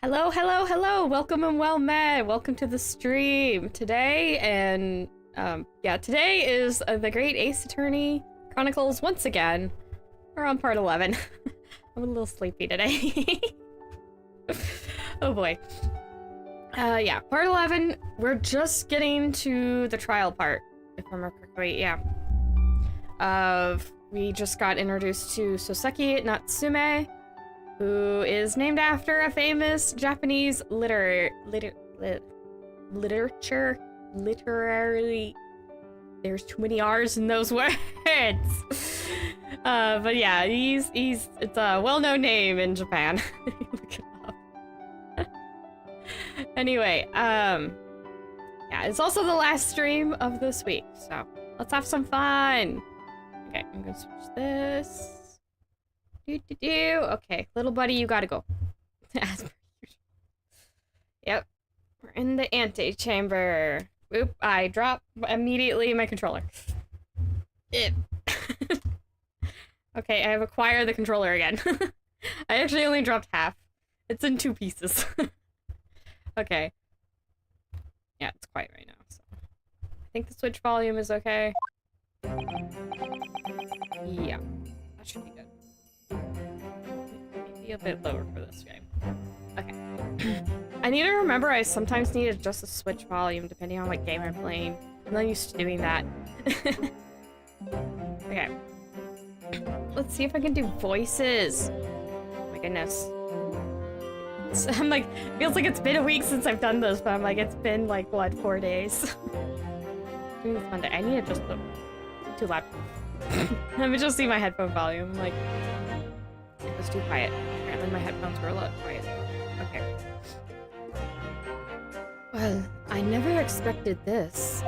Hello, hello, hello! Welcome and well met! Welcome to the stream! Today is the Great Ace Attorney Chronicles once again. We're on part 11. I'm a little sleepy today. Oh boy. Yeah, part 11. We're just getting to the trial part, if I remember correctly, yeah. We just got introduced to Soseki Natsume, who is named after a famous Japanese literary, there's too many R's in those words. But yeah, it's a well-known name in Japan. Look it up. Anyway, yeah, it's also the last stream of this week, so let's have some fun. Okay, I'm gonna switch this. Okay, little buddy, you gotta go. As per usual. Yep. We're in the antechamber. Oop, I dropped immediately my controller. Okay, I have acquired the controller again. I actually only dropped half. It's in 2 pieces. Okay. Yeah, it's quiet right now, so I think the Switch volume is okay. Yeah, that should be good. Maybe a bit lower for this game. Okay. I need to remember I sometimes need to adjust the Switch volume depending on what game I'm playing. I'm not used to doing that. Okay. Let's see if I can do voices. Oh my goodness. I'm like, feels like it's been a week since I've done this, but I'm like, it's been like, what, 4 days? Doing this Monday. I need to adjust the too loud. Let me just see my headphone volume. Like, it was too quiet. Apparently my headphones were a lot quiet. Okay. Well, I never expected this.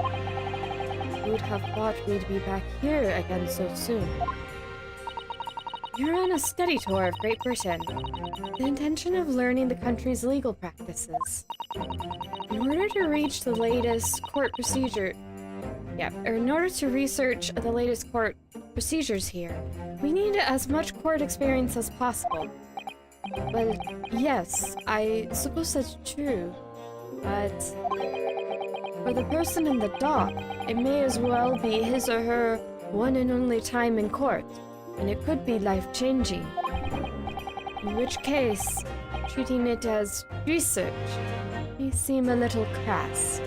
Who'd have thought we'd be back here again so soon? You're on a study tour of Great Britain. The intention of learning the country's legal practices. In order to reach the latest court procedure... Yeah, or in order to research the latest court procedures here, we need as much court experience as possible. Well, yes, I suppose that's true. But for the person in the dock, it may as well be his or her one and only time in court, and it could be life-changing. In which case, treating it as research may seem a little crass.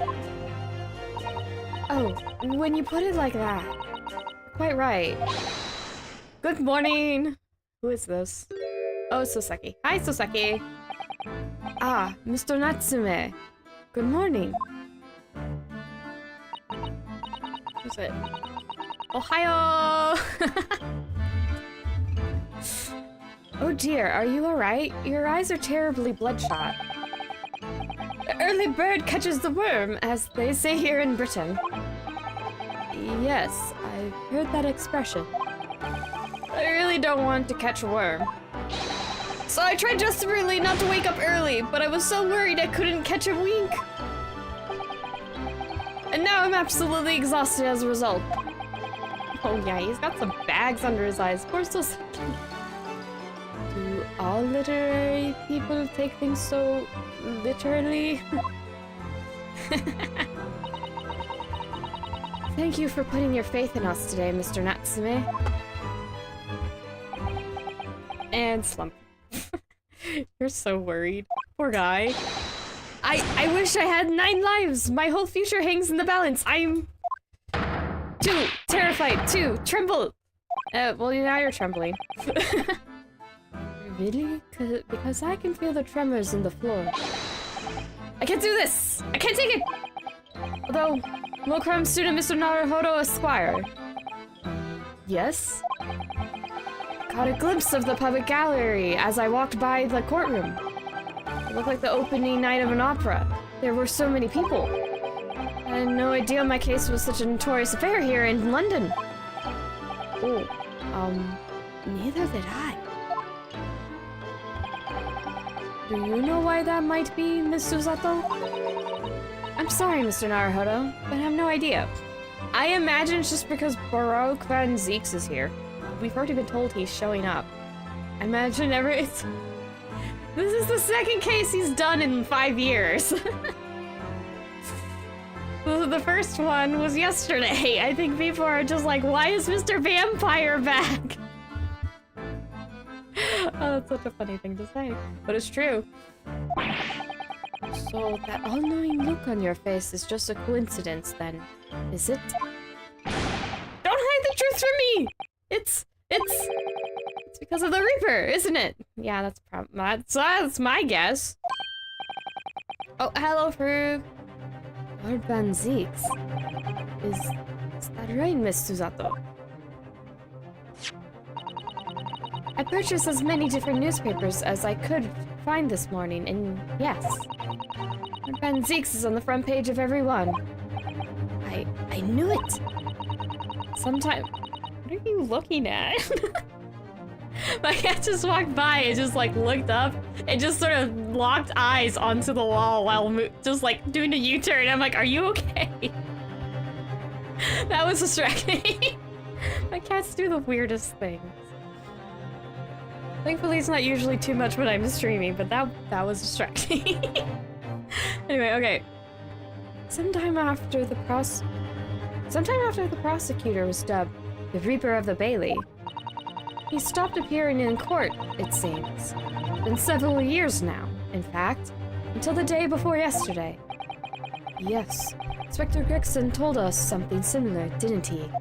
Oh, when you put it like that, quite right. Good morning! Who is this? Oh, Soseki. Hi, Soseki! Ah, Mr. Natsume. Good morning. Who's it? Ohio! Oh dear, are you alright? Your eyes are terribly bloodshot. The early bird catches the worm, as they say here in Britain. Yes, I've heard that expression. I really don't want to catch a worm. So I tried desperately not to wake up early, but I was so worried I couldn't catch a wink. And now I'm absolutely exhausted as a result. Oh yeah, he's got some bags under his eyes. Poor Soseki. Do all literary people take things so literally? Thank you for putting your faith in us today, Mr. Natsume. And slump. You're so worried. Poor guy. I wish I had 9 lives! My whole future hangs in the balance. I'm... too terrified, too. Tremble! Well, now you're trembling. Really? Because I can feel the tremors in the floor. I can't do this! I can't take it! Although, low-crime student Mr. Naruhodo Esquire. Yes? Caught a glimpse of the public gallery as I walked by the courtroom. It looked like the opening night of an opera. There were so many people. I had no idea my case was such a notorious affair here in London. Oh, neither did I. Do you know why that might be, Miss Susato? I'm sorry, Mr. Naruhodo, but I have no idea. I imagine it's just because Barok Van Zieks is here. We've already been told he's showing up. I imagine This is the second case he's done in 5 years. The first one was yesterday. I think people are just like, why is Mr. Vampire back? Oh, that's such a funny thing to say, but it's true. So that all-knowing look on your face is just a coincidence then, is it? Don't hide the truth from me! It's because of the Reaper, isn't it? Yeah, that's my guess. Oh, hello, Frug. Barok Van Zieks. Is that right, Miss Susato? I purchased as many different newspapers as I could find this morning, and yes, Barok Van Zieks is on the front page of every one. I knew it. Sometime. What are you looking at? My cat just walked by and just like looked up and just sort of locked eyes onto the wall while just like doing a U-turn. I'm like, are you okay? That was distracting. My cats do the weirdest things. Thankfully, it's not usually too much when I'm streaming, but that was distracting. Anyway, okay. Sometime after the prosecutor was dubbed the Reaper of the Bailey, he stopped appearing in court, it seems. Been several years now, in fact, until the day before yesterday. Yes, Inspector Gregson told us something similar, didn't he?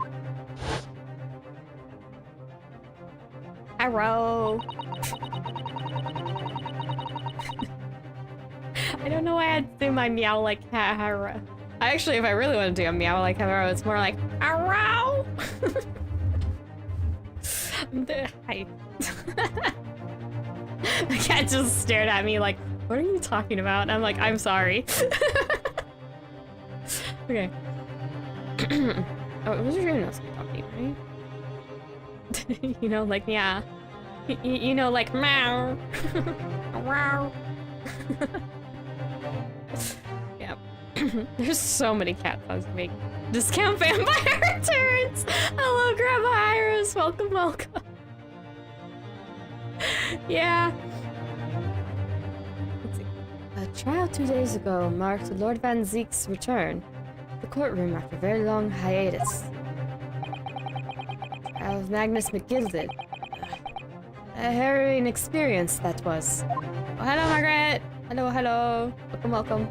Arrow. I don't know why I'd do my meow like Hara. Actually, if I really want to do a meow like Hara, it's more like Arrow. Hi. My cat just stared at me like, what are you talking about? And I'm like, I'm sorry. Okay. Oh, it was Ryounosuke talking, right? You know, like, yeah. You know, like, meow. Wow. Yeah. There's so many cat sounds to make. Discount Vampire returns! Hello, Grandma Iris! Welcome, welcome. Yeah. Let's see. A trial 2 days ago marked Lord Van Zieks' return to the courtroom after a very long hiatus. Trial of Magnus McGilded. A harrowing experience that was. Oh, hello, Margaret! Hello, hello. Welcome, welcome.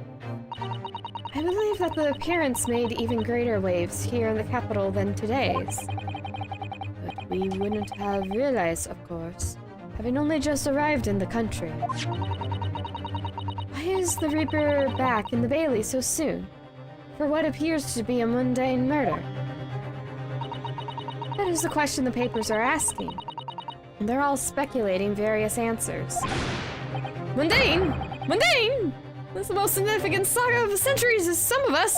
I believe that the appearance made even greater waves here in the capital than today's. But we wouldn't have realized, of course, having only just arrived in the country. Why is the Reaper back in the Bailey so soon? For what appears to be a mundane murder? That is the question the papers are asking. And they're all speculating various answers. Mundane? Mundane? That's the most significant saga of the centuries as some of us.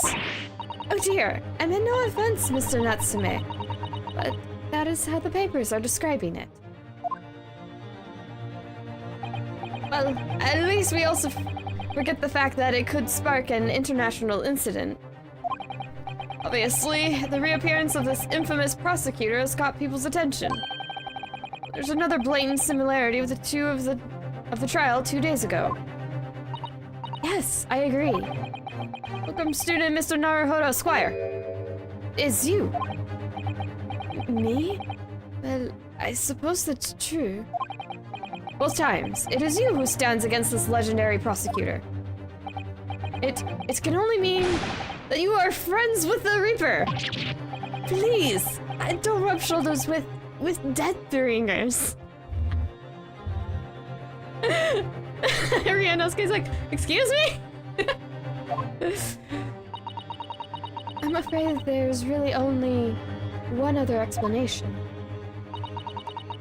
Oh dear, I meant no offense, Mr. Natsume. But that is how the papers are describing it. Well, at least we also forget the fact that it could spark an international incident. Obviously, the reappearance of this infamous prosecutor has caught people's attention. There's another blatant similarity with the two of the trial 2 days ago. Yes, I agree. Welcome, student Mr. Naruhodo Squire. Is you? Me? Well, I suppose that's true. Both times, it is you who stands against this legendary prosecutor. It can only mean that you are friends with the Reaper. Please, don't rub shoulders with dead Thuringers. Ryounosuke's like, excuse me? I'm afraid there's really only one other explanation.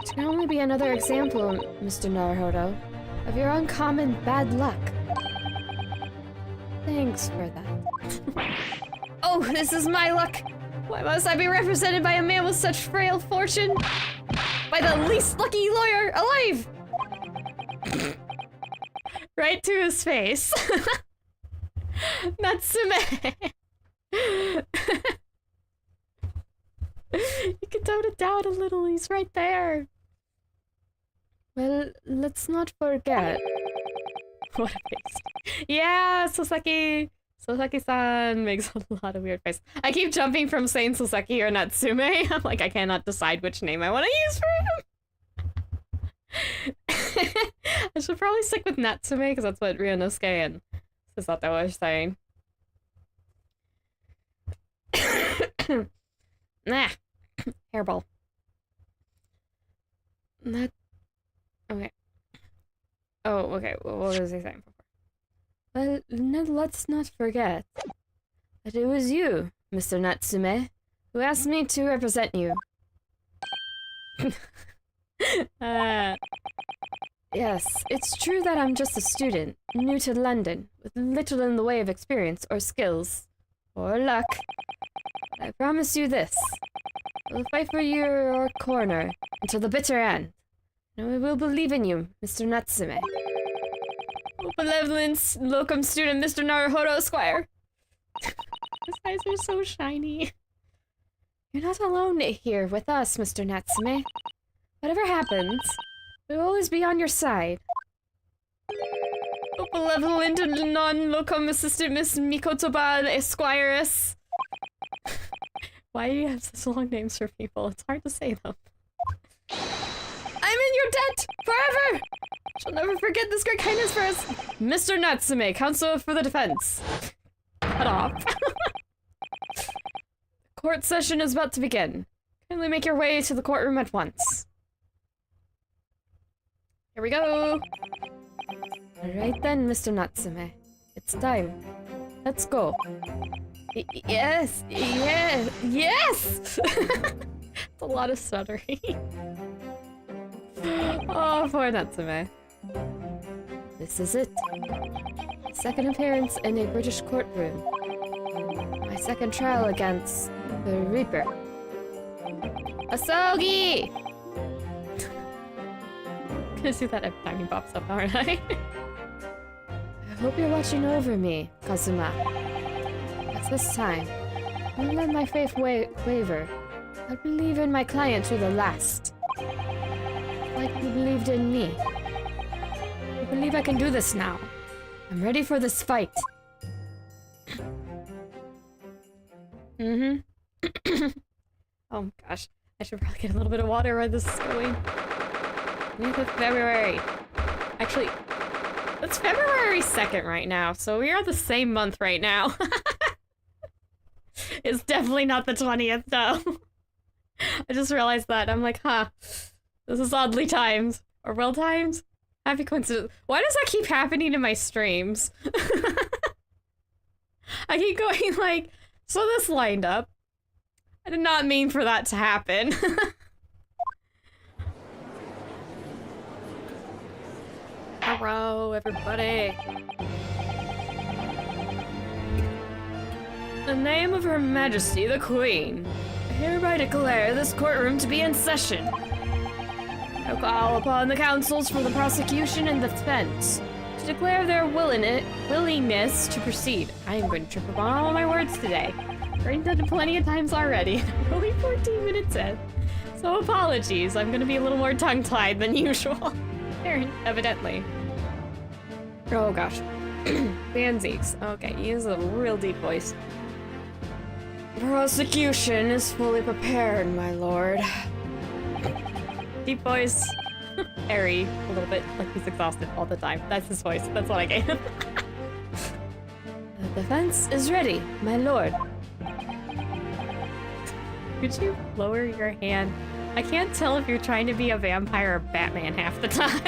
It can only be another example, Mr. Naruhodo, of your uncommon bad luck. Thanks for that. Oh, this is my luck! Why must I be represented by a man with such frail fortune? By the least lucky lawyer alive! Right to his face. Natsume! You can tone it down a little, he's right there. Well, let's not forget. What a face. Yeah, Soseki! Soseki-san makes a lot of weird faces. I keep jumping from saying Soseki or Natsume. I'm like, I cannot decide which name I want to use for him. I should probably stick with Natsume, because that's what Ryounosuke and Susato were saying. Nah. Hairball. That... Okay. Oh, okay. What was he saying before? Well, let's not forget that it was you, Mr. Natsume, who asked me to represent you. Yes, it's true that I'm just a student, new to London, with little in the way of experience or skills, or luck. I promise you this. We'll fight for your corner until the bitter end. And we will believe in you, Mr. Natsume. Oh, benevolent locum student, Mr. Naruhodo Esquire. His eyes are so shiny. You're not alone here with us, Mr. Natsume. Whatever happens, we'll always be on your side. Oh, benevolent and non-locum assistant, Miss Mikotoba Esquires. Why do you have such long names for people? It's hard to say them. I'm in your debt forever! Shall never forget this great kindness for us. Mr. Natsume, counsel for the defense. Cut off. Court session is about to begin. Kindly make your way to the courtroom at once. Here we go. Alright then, Mr. Natsume. It's time. Let's go. Yes! Yeah! Yes! It's a lot of stuttering. Oh, poor Natsume. This is it. Second appearance in a British courtroom. My second trial against the Reaper. Asogi! I'm gonna do that every time he pops up, aren't I? I hope you're watching over me, Kazuma. At this time, I won't let my faith waver. I believe in my client to the last. Like you believed in me. I believe I can do this now. I'm ready for this fight. Oh gosh, I should probably get a little bit of water where this is going. 9th of February. Actually, it's February 2nd right now, so we are the same month right now. It's definitely not the 20th though. I just realized that. I'm like, huh. This is oddly timed. Or well timed? Happy coincidence. Why does that keep happening in my streams? I keep going like, so this lined up. I did not mean for that to happen. Hello, everybody. In the name of Her Majesty the Queen, I hereby declare this courtroom to be in session. I call upon the counsels for the prosecution and the defense to declare their willingness to proceed. I am going to trip up on all my words today. I've already done it plenty of times already. I'm only 14 minutes in. So apologies, I'm going to be a little more tongue-tied than usual. Evidently. Oh gosh. Van Zieks. Okay, he has a real deep voice. Prosecution is fully prepared, my lord. Deep voice. Airy, a little bit, like he's exhausted all the time. That's his voice. That's what I gave him. The defense is ready, my lord. Could you lower your hand? I can't tell if you're trying to be a vampire or Batman half the time.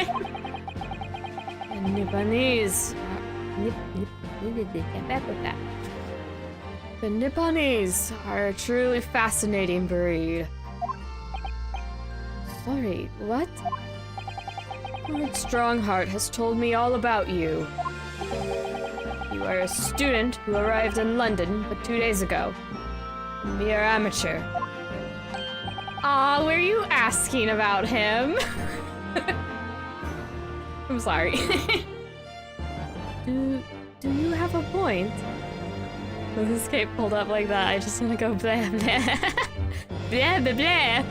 Nipponese. Get back with that. The Nipponese are a truly fascinating breed. Sorry, what? Lord Strongheart has told me all about you. You are a student who arrived in London but 2 days ago. A mere amateur. Aw, were you asking about him? I'm sorry. Do you have a point? With his cape pulled up like that, I just want to go blah blah. Blah blah blah.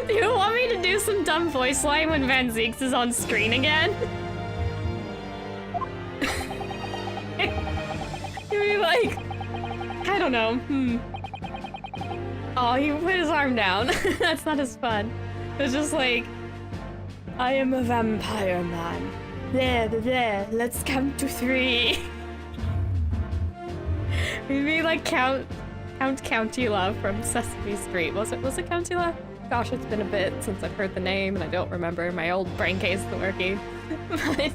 Do you want me to do some dumb voice line when Van Zieks is on screen again? like, I don't know. Oh, he put his arm down. That's not as fun. It's just like, I am a vampire man. There, let's count to 3. Maybe like Count Countula from Sesame Street. Was it Countula? Gosh, it's been a bit since I've heard the name and I don't remember. My old brain case isn't working. But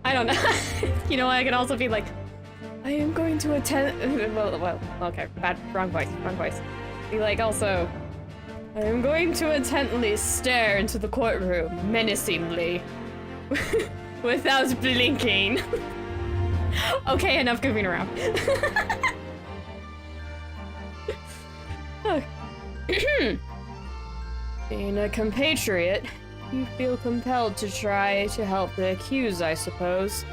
I don't know. You know, I could also be like, I am going to attend. Well, okay, wrong voice. Be like, also, I am going to intently stare into the courtroom menacingly, without blinking. Okay, enough goofing around. Being a compatriot, you feel compelled to try to help the accused, I suppose.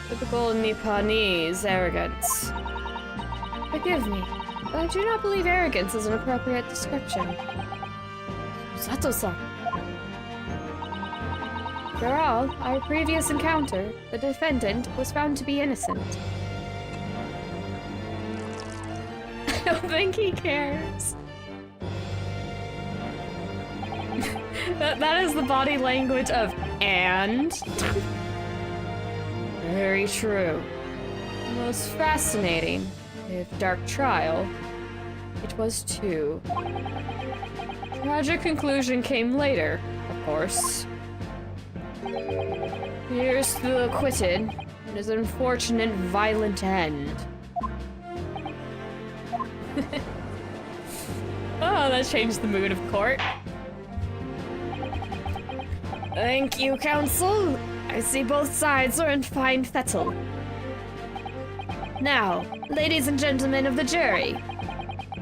Typical Nipponese arrogance. Forgive me, but I do not believe arrogance is an appropriate description. Sato-san. After all, our previous encounter, the defendant was found to be innocent. I don't think he cares. That is the body language of and. Very true. The most fascinating, if dark trial, it was too. Tragic conclusion came later, of course. Here's the acquitted, and his unfortunate violent end. Oh, that changed the mood of court. Thank you, counsel. I see both sides are in fine fettle. Now, ladies and gentlemen of the jury,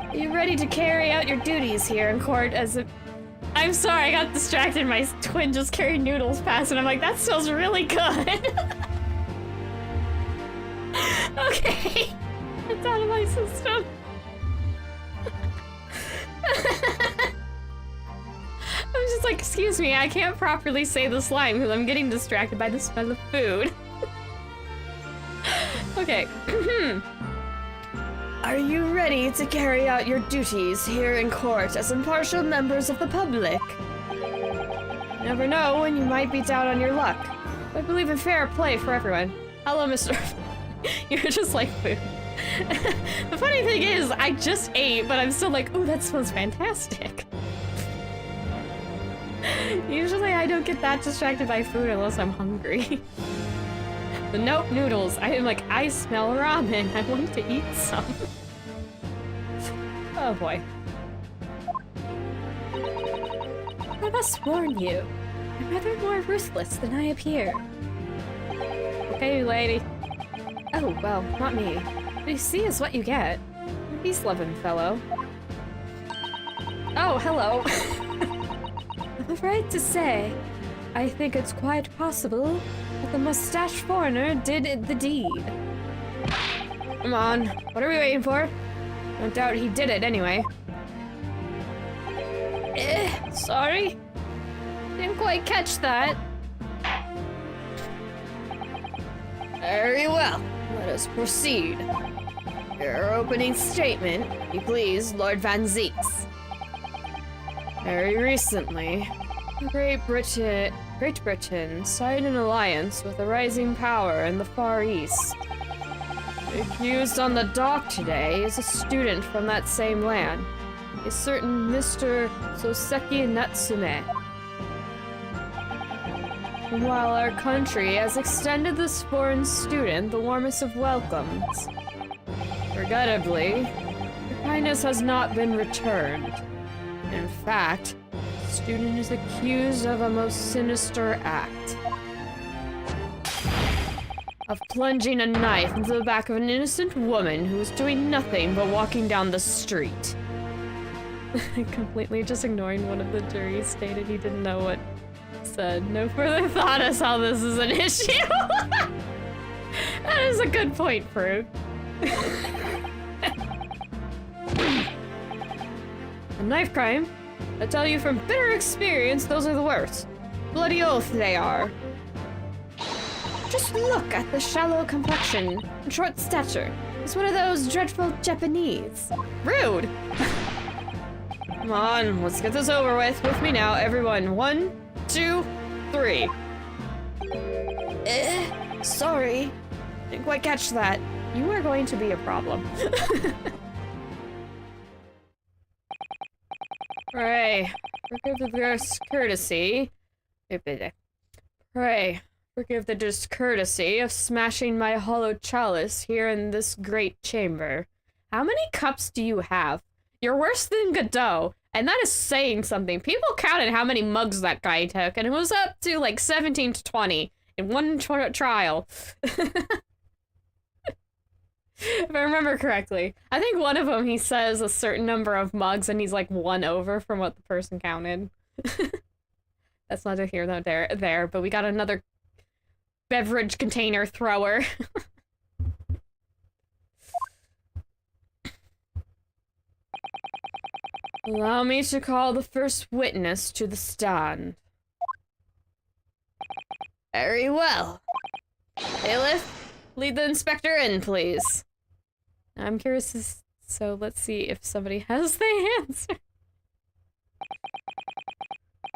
are you ready to carry out your duties here in court as a... I'm sorry, I got distracted. My twin just carried noodles past and I'm like, that smells really good. Okay, it's out of my system. I'm just like, excuse me, I can't properly say the slime because I'm getting distracted by the smell of food. Okay. Are you ready to carry out your duties here in court as impartial members of the public? You never know when you might be down on your luck. I believe in fair play for everyone. Hello, Mr. You're just like food. The funny thing is, I just ate, but I'm still like, ooh, that smells fantastic. Usually I don't get that distracted by food unless I'm hungry. But nope, noodles. I am like, I smell ramen. I want to eat some. Oh boy. I must warn you, I'm rather more ruthless than I appear. Okay, lady. Oh, well, not me. What you see is what you get. Peace-loving fellow. Oh, hello. I'm afraid to say, I think it's quite possible that the mustached foreigner did the deed. Come on, what are we waiting for? No doubt he did it anyway. Sorry? Didn't quite catch that. Very well, let us proceed. Your opening statement, if you please, Lord Van Zieks. Very recently, Great Britain signed an alliance with a rising power in the Far East. The accused on the dock today is a student from that same land, a certain Mr. Soseki Natsume. While our country has extended this foreign student the warmest of welcomes, regrettably, the kindness has not been returned. In fact, the student is accused of a most sinister act. Of plunging a knife into the back of an innocent woman who was doing nothing but walking down the street. Completely just ignoring one of the jury stated he didn't know what said. No further thought as how this is an issue. That is a good point, Fruit. A knife crime? I tell you from bitter experience, those are the worst. Bloody oath they are. Just look at the shallow complexion and short stature. He's one of those dreadful Japanese. Rude! Come on, let's get this over with me now, everyone. 1, 2, 3. Sorry. Didn't quite catch that. You are going to be a problem. Pray, forgive the discourtesy. Pray, forgive the discourtesy of smashing my hollow chalice here in this great chamber. How many cups do you have? You're worse than Godot, and that is saying something. People counted how many mugs that guy took, and it was up to like 17 to 20 in one trial. If I remember correctly. I think one of them, he says a certain number of mugs, and he's like 1 over from what the person counted. That's neither here nor there, but we got another beverage container thrower. Allow me to call the first witness to the stand. Very well. Bailiff, lead the inspector in, please. I'm curious, so let's see if somebody has the answer.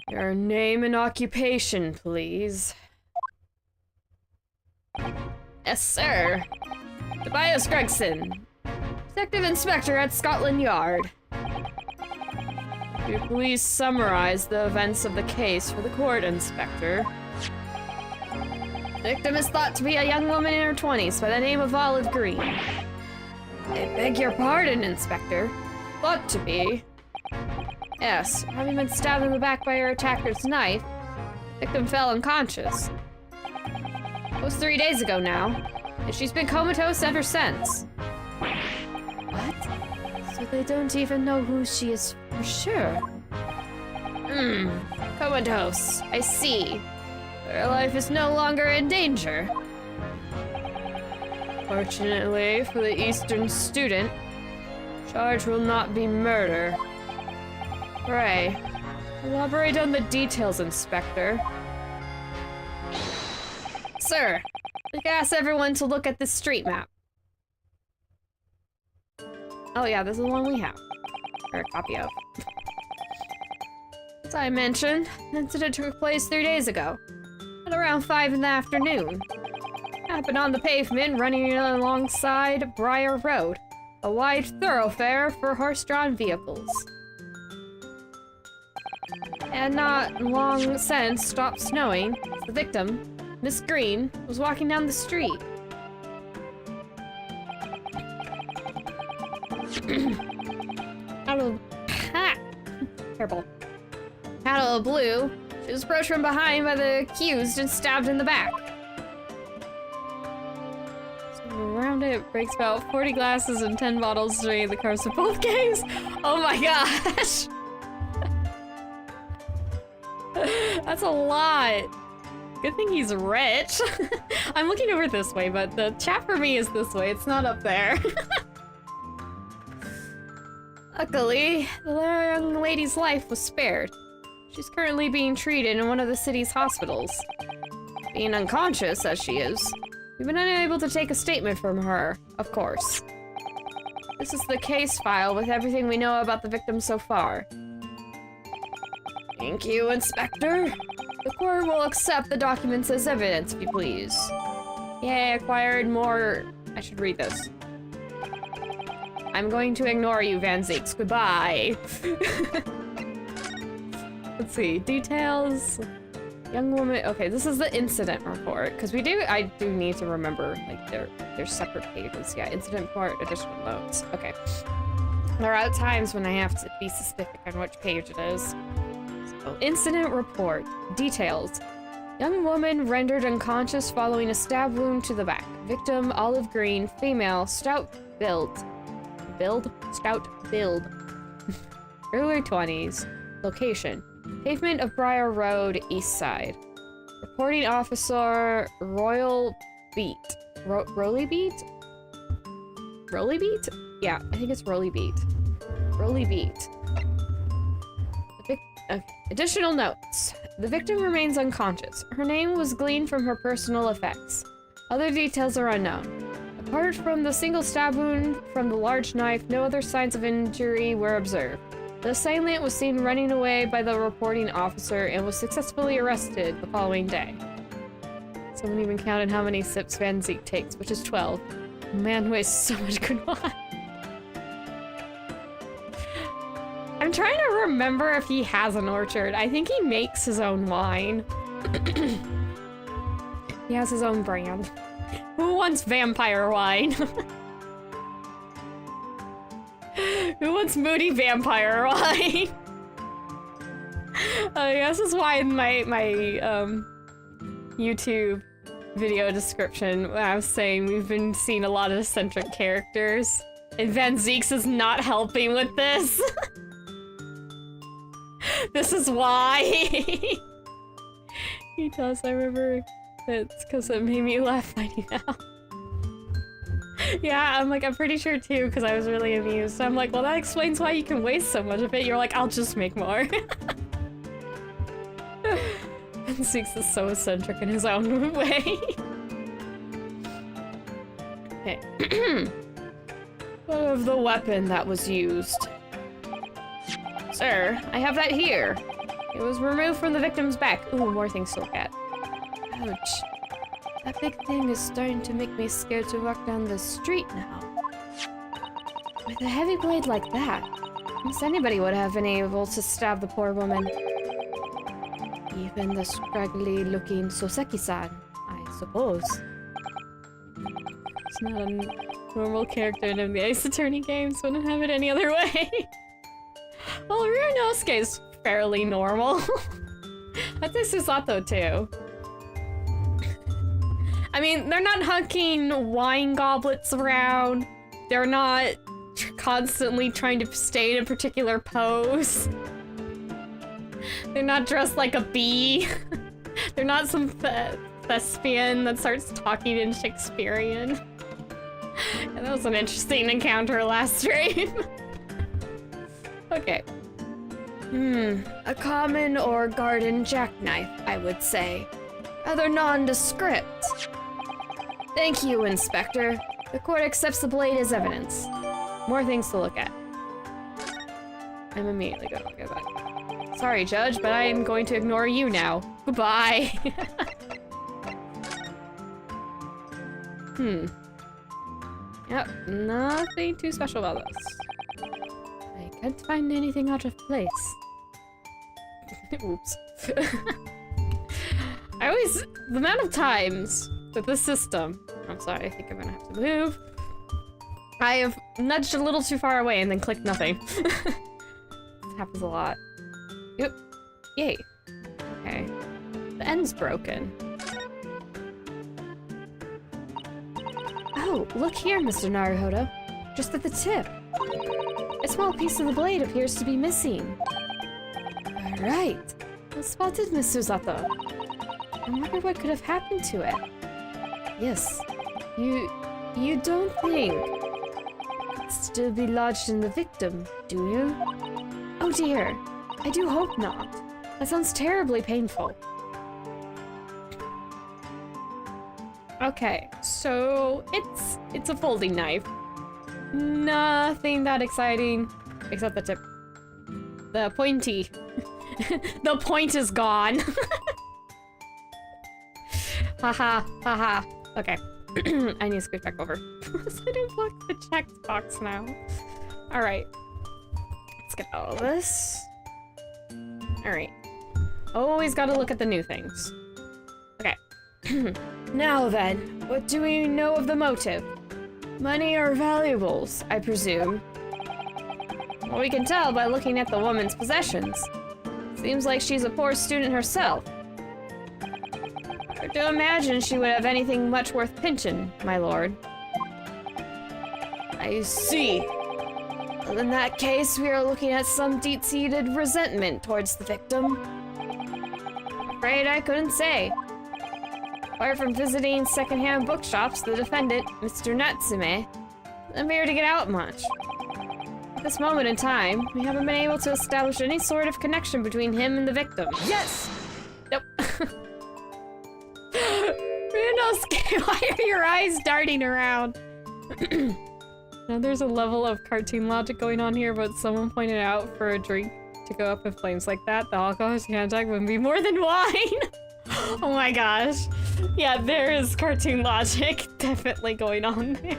Your name and occupation, please. Yes, sir. Tobias Gregson, Detective Inspector at Scotland Yard. Could you please summarize the events of the case for the court, Inspector? The victim is thought to be a young woman in her 20s by the name of Olive Green. I beg your pardon, Inspector. Thought to be. Yes, having been stabbed in the back by her attacker's knife, the victim fell unconscious. It was 3 days ago now, and she's been comatose ever since. What? So they don't even know who she is for sure? Comatose. I see. Her life is no longer in danger. Fortunately for the Eastern student, charge will not be murder. Pray, elaborate on the details, Inspector. Sir, we can ask everyone to look at this street map. Oh yeah, this is the one we have. Or a copy of. As I mentioned, the incident took place 3 days ago, at around 5 in the afternoon. It happened on the pavement running alongside Briar Road, a wide thoroughfare for horse-drawn vehicles. And not long since stopped snowing, the victim, Miss Green, was walking down the street. Terrible. Out of the blue, she was approached from behind by the accused and stabbed in the back. So around it breaks about 40 glasses and 10 bottles during the course of both games. Oh my gosh! That's a lot. Good thing he's rich. I'm looking over this way, but the chat for me is this way. It's not up there. Luckily, the young lady's life was spared. She's currently being treated in one of the city's hospitals. Being unconscious, as she is, we've been unable to take a statement from her, of course. This is the case file with everything we know about the victim so far. Thank you, Inspector. The court will accept the documents as evidence, if you please. Yay, acquired more... I should read this. I'm going to ignore you, Van Zieks. Goodbye. Let's see. Details. Young woman. Okay, this is the incident report. Because I do need to remember, like, they're separate pages. Yeah, incident report, additional notes. Okay. There are times when I have to be specific on which page it is. So, incident report. Details. Young woman rendered unconscious following a stab wound to the back. Victim, olive green, female, stout build. Stout build. Early 20s. Location. Pavement of Briar Road, East Side. Reporting officer, Royal Beat. Rolly Beat? Rolly Beat? Yeah, I think it's Rolly Beat. Rolly Beat. Additional notes. The victim remains unconscious. Her name was gleaned from her personal effects. Other details are unknown. A Apart from the single stab wound from the large knife, no other signs of injury were observed. The assailant was seen running away by the reporting officer and was successfully arrested the following day. Someone even counted how many sips Van Zieks takes, which is 12. Man wastes so much good wine. I'm trying to remember if he has an orchard. I think he makes his own wine. He has his own brand. Who wants vampire wine? Who wants moody vampire wine? This is why in my YouTube video description I was saying we've been seeing a lot of eccentric characters. And Van Zieks is not helping with this. This is why. He does, I remember. It's because it made me laugh finding out. Yeah, I'm pretty sure too, because I was really amused. I'm like, well, that explains why you can waste so much of it. You're like, I'll just make more. Van Zieks is so eccentric in his own way. Okay. What of the weapon that was used? Sir, I have that here. It was removed from the victim's back. Ooh, more things to look at. Ouch. That big thing is starting to make me scared to walk down the street now. With a heavy blade like that, almost anybody would have been able to stab the poor woman. Even the scraggly-looking Soseki-san, I suppose. It's not a normal character in the Ace Attorney games. Wouldn't have it any other way. Well, Ryounosuke is fairly normal. I'd say Susato too. I mean, they're not hunking wine goblets around. They're not constantly trying to stay in a particular pose. They're not dressed like a bee. They're not some thespian that starts talking in Shakespearean. And that was an interesting encounter last stream. Okay. A common or garden jackknife, I would say. Rather nondescript. Thank you, Inspector. The court accepts the blade as evidence. More things to look at. I'm immediately gonna look at that. Sorry, Judge, but I am going to ignore you now. Goodbye. Yep, nothing too special about this. I can't find anything out of place. Oops. The amount of times that this system, I'm sorry, I think I'm gonna have to move. I have nudged a little too far away and then clicked nothing. This happens a lot. Yep. Yay. Okay. The end's broken. Oh, look here, Mr. Naruhodo. Just at the tip. A small piece of the blade appears to be missing. Alright. Well spotted, Miss Susato. I wonder what could have happened to it. Yes. You don't think it'd still be lodged in the victim, do you? Oh dear. I do hope not. That sounds terribly painful. Okay, so it's a folding knife. Nothing that exciting, except the tip. The pointy. The point is gone. Haha, haha. Okay. I need to scoot back over. So I don't block the checked box now. Alright. Let's get all of this. Alright. Always gotta look at the new things. Okay. Now then, what do we know of the motive? Money or valuables, I presume. Well, we can tell by looking at the woman's possessions. Seems like she's a poor student herself. Hard to imagine she would have anything much worth pinching, my lord. I see. Well, in that case, we are looking at some deep-seated resentment towards the victim. I'm afraid I couldn't say. Apart from visiting second-hand bookshops, the defendant, Mr. Natsume, doesn't appear to get out much. At this moment in time, we haven't been able to establish any sort of connection between him and the victim. Yes! Nope. Ryounosuke, why are your eyes darting around? Now there's a level of cartoon logic going on here, but someone pointed out for a drink to go up in flames like that, the alcohol's contact would be more than wine! Oh my gosh. Yeah, there is cartoon logic definitely going on there.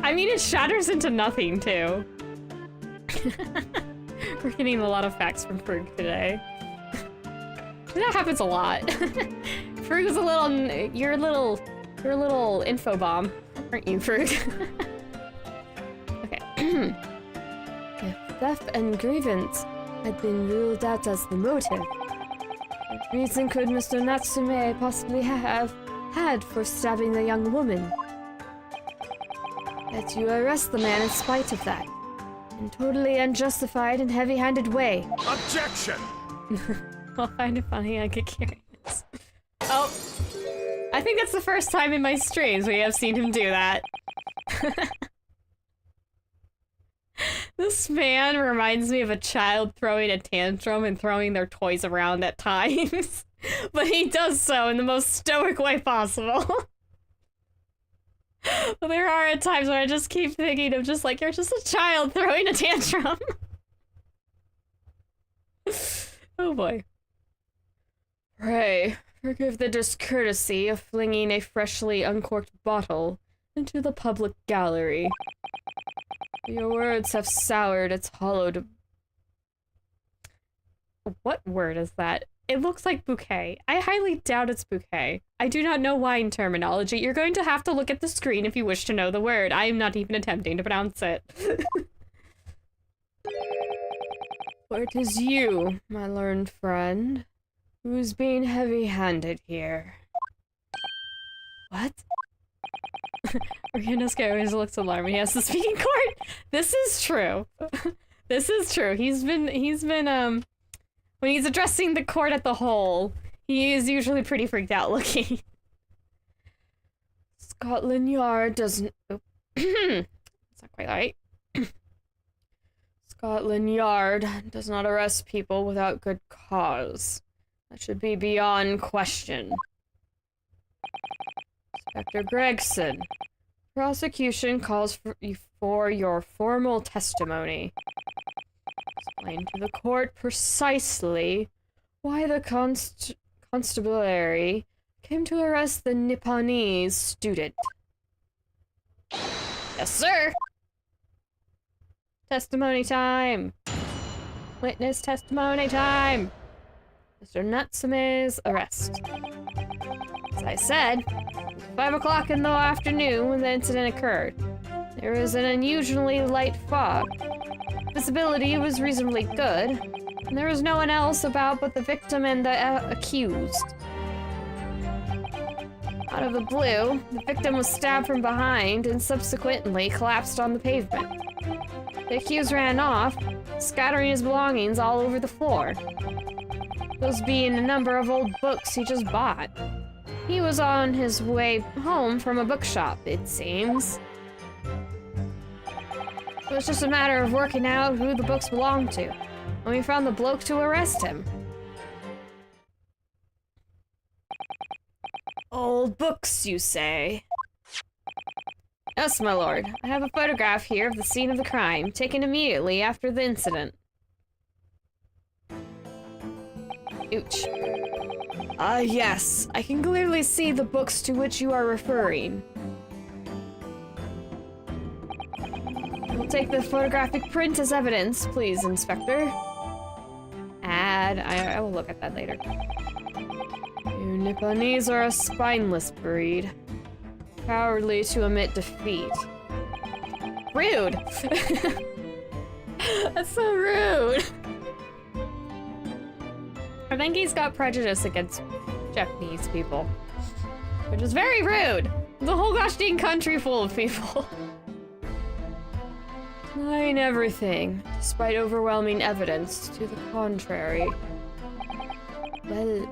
I mean, it shatters into nothing, too. We're getting a lot of facts from Frug today. That happens a lot. Frug is a little... You're a little info bomb, aren't you, Frug? Okay. If theft and grievance had been ruled out as the motive, what reason could Mr. Natsume possibly have had for stabbing the young woman? Yet you arrest the man in spite of that, in totally unjustified and heavy-handed way. Objection! I'll find it funny, I get curious. Oh, I think that's the first time in my streams we have seen him do that. This man reminds me of a child throwing a tantrum and throwing their toys around at times. But he does so in the most stoic way possible. But there are at times where I just keep thinking of just like, you're just a child throwing a tantrum. Oh boy. Pray, forgive the discourtesy of flinging a freshly uncorked bottle into the public gallery. Your words have soured its hollowed... What word is that? It looks like bouquet. I highly doubt it's bouquet. I do not know wine terminology. You're going to have to look at the screen if you wish to know the word. I am not even attempting to pronounce it. For it is you, my learned friend, who's being heavy-handed here. What? Ryounosuke always looks alarmed when he has to speak in court. This is true. This is true. He's been, when he's addressing the court at the whole, he is usually pretty freaked out looking. Scotland Yard doesn't... Oh. That's not quite right. Scotland Yard does not arrest people without good cause. That should be beyond question. Inspector Gregson, prosecution calls for your formal testimony. Explain to the court precisely why the constabulary came to arrest the Nipponese student. Yes, sir! Testimony time! Witness testimony time! Mr. Natsume's arrest. As I said, it was 5 o'clock in the afternoon when the incident occurred. There was an unusually light fog. Visibility was reasonably good, and there was no one else about but the victim and the accused. Out of the blue, the victim was stabbed from behind and subsequently collapsed on the pavement. The accused ran off, scattering his belongings all over the floor. Those being a number of old books he just bought. He was on his way home from a bookshop, it seems. It was just a matter of working out who the books belonged to, when we found the bloke to arrest him. Old books, you say? Yes, my lord. I have a photograph here of the scene of the crime, taken immediately after the incident. Ouch. Yes. I can clearly see the books to which you are referring. We'll take the photographic print as evidence, please, Inspector. I will look at that later. You Nipponese are a spineless breed. Cowardly to admit defeat. Rude! That's so rude! I think he's got prejudice against Japanese people. Which is very rude! The whole gosh dang country full of people. Denying everything, despite overwhelming evidence to the contrary. Well,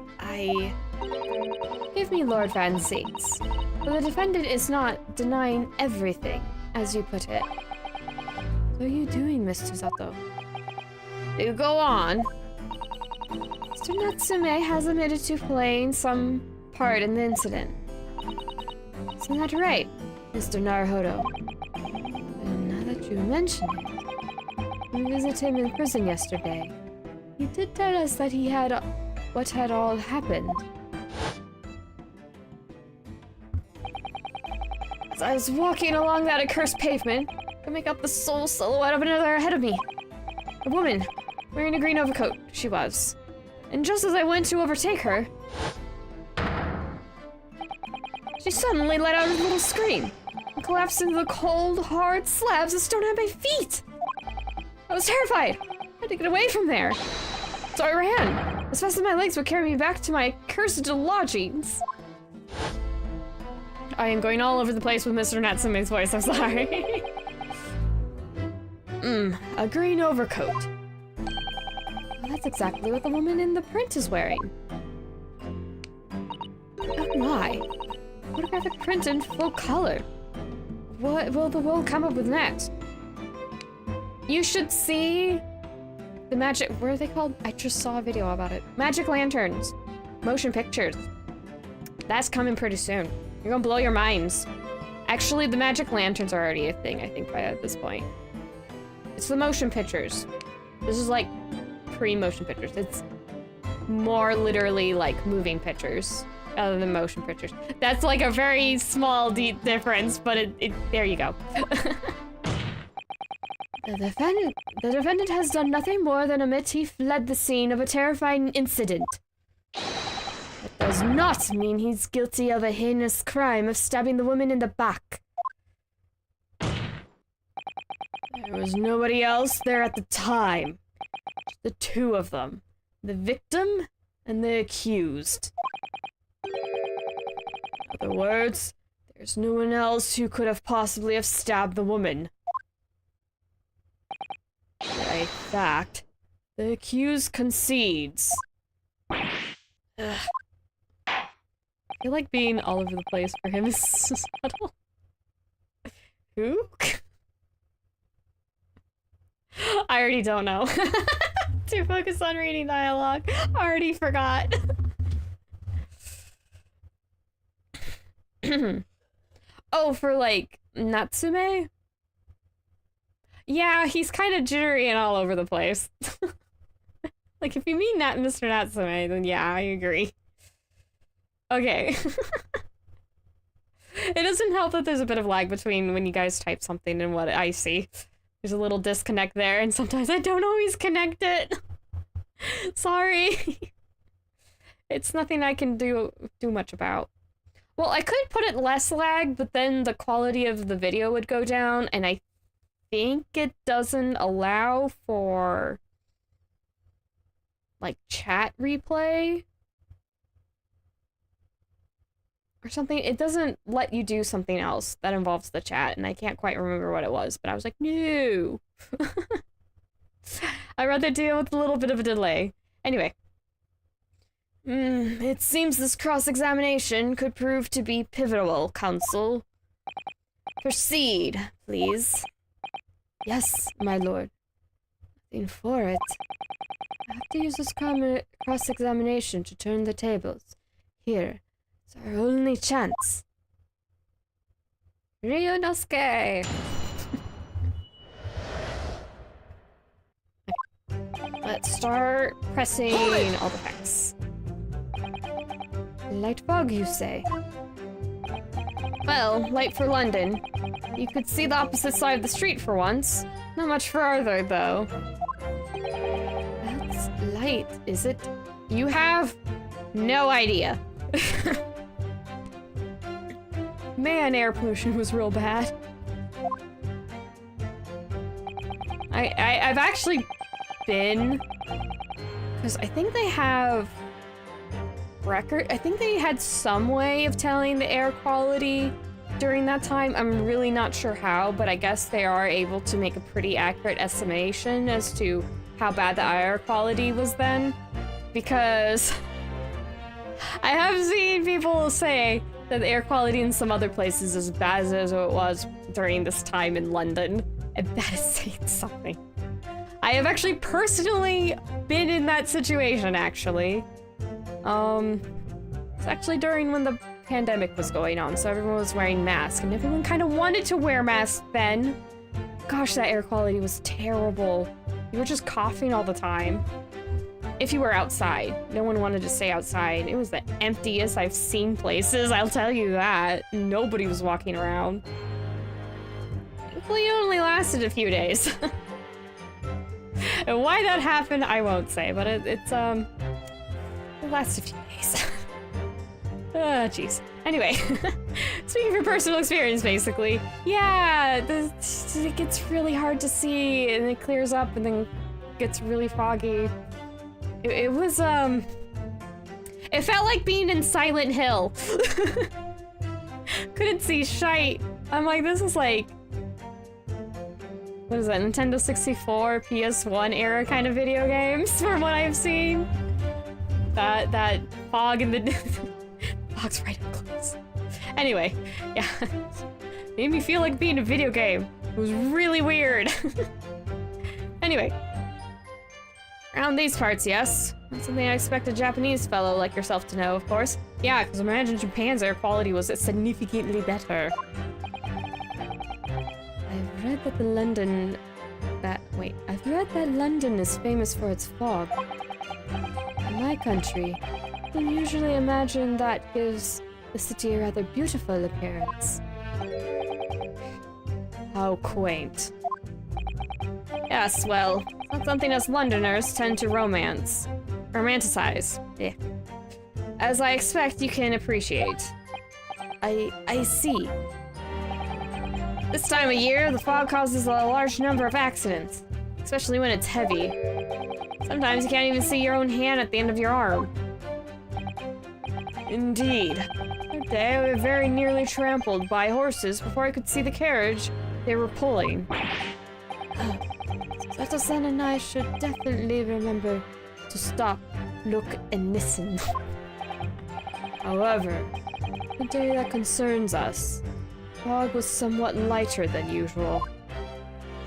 Give me Lord Van Zieks. But the defendant is not denying everything, as you put it. What are you doing, Mr. Zato? Do go on. Mr. Natsume has admitted to playing some part in the incident. Isn't that right, Mr. Naruhodo. And now that you mention it, we visited him in prison yesterday. He did tell us that he had what had all happened. As I was walking along that accursed pavement, I make out the sole silhouette of another ahead of me. A woman, wearing a green overcoat, she was. And just as I went to overtake her, she suddenly let out a little scream and collapsed into the cold, hard slabs of stone at my feet. I was terrified. I had to get away from there. So I ran, as fast as my legs would carry me back to my cursed lodgings. I am going all over the place with Mr. Natsume's voice, I'm sorry. A green overcoat. Well, that's exactly what the woman in the print is wearing. Oh my. Photographic print in full color. What will the world come up with next? You should see the magic, what are they called? I just saw a video about it. Magic lanterns. Motion pictures. That's coming pretty soon. You're gonna blow your minds. Actually, the magic lanterns are already a thing, I think, by this point. It's the motion pictures. This is like pre-motion pictures. It's more literally like moving pictures other than motion pictures. That's like a very small difference, but there you go. The defendant has done nothing more than admit he fled the scene of a terrifying incident. That does not mean he's guilty of a heinous crime of stabbing the woman in the back. There was nobody else there at the time. Just the two of them. The victim and the accused. In other words, there's no one else who could have possibly have stabbed the woman. By fact, the accused concedes. Ugh. I feel like being all over the place for him is subtle. Who? I already don't know. Too focused on reading dialogue. Already forgot. Oh, for like Natsume? Yeah, he's kind of jittery and all over the place. Like, if you mean that Mr. Natsume, then yeah, I agree. Okay. It doesn't help that there's a bit of lag between when you guys type something and what I see. There's a little disconnect there, and sometimes I don't always connect it. Sorry. It's nothing I can do much about. Well, I could put it less lag, but then the quality of the video would go down, and I think it doesn't allow for like chat replay or something. It doesn't let you do something else that involves the chat, and I can't quite remember what it was, but I was like, no. I'd rather deal with a little bit of a delay. Anyway. It seems this cross-examination could prove to be pivotal, Counsel. Proceed, please. Yes, my lord. Nothing for it. I have to use this cross-examination to turn the tables. Here, it's our only chance. Ryounosuke! Let's start pressing all the facts. Light fog, you say? Well, light for London. You could see the opposite side of the street for once. Not much farther, though. That's light, is it? You have no idea. Man, air pollution was real bad. I've actually been... because I think they have... I think they had some way of telling the air quality during that time. I'm really not sure how, but I guess they are able to make a pretty accurate estimation as to how bad the air quality was then. Because I have seen people say that the air quality in some other places is as bad as it was during this time in London. And that is saying something. I have actually personally been in that situation, actually. It's actually during when the pandemic was going on, so everyone was wearing masks, and everyone kind of wanted to wear masks then. Gosh, that air quality was terrible. You were just coughing all the time. If you were outside. No one wanted to stay outside. It was the emptiest I've seen places, I'll tell you that. Nobody was walking around. Thankfully, it only lasted a few days. And why that happened, I won't say, but it lasted a few days. Jeez. Anyway, speaking from personal experience, basically. Yeah, it gets really hard to see, and it clears up, and then gets really foggy. It was, it felt like being in Silent Hill. Couldn't see shite. I'm like, this is like, what is that, Nintendo 64, PS1 era kind of video games, from what I've seen. That fog in the... fog's right up close. Anyway, yeah. Made me feel like being a video game. It was really weird. Anyway. Around these parts, yes. That's something I expect a Japanese fellow like yourself to know, of course. Yeah, because imagine Japan's air quality was significantly better. I've read that London is famous for its fog. In my country, we usually imagine that gives the city a rather beautiful appearance. How quaint. Yes, well, it's not something us Londoners tend to romanticize. Yeah. As I expect you can appreciate. I see. This time of year, the fog causes a large number of accidents, especially when it's heavy. Sometimes you can't even see your own hand at the end of your arm. Indeed. That day I was very nearly trampled by horses before I could see the carriage they were pulling. Sato-san and I should definitely remember to stop, look, and listen. However, the day that concerns us, fog was somewhat lighter than usual.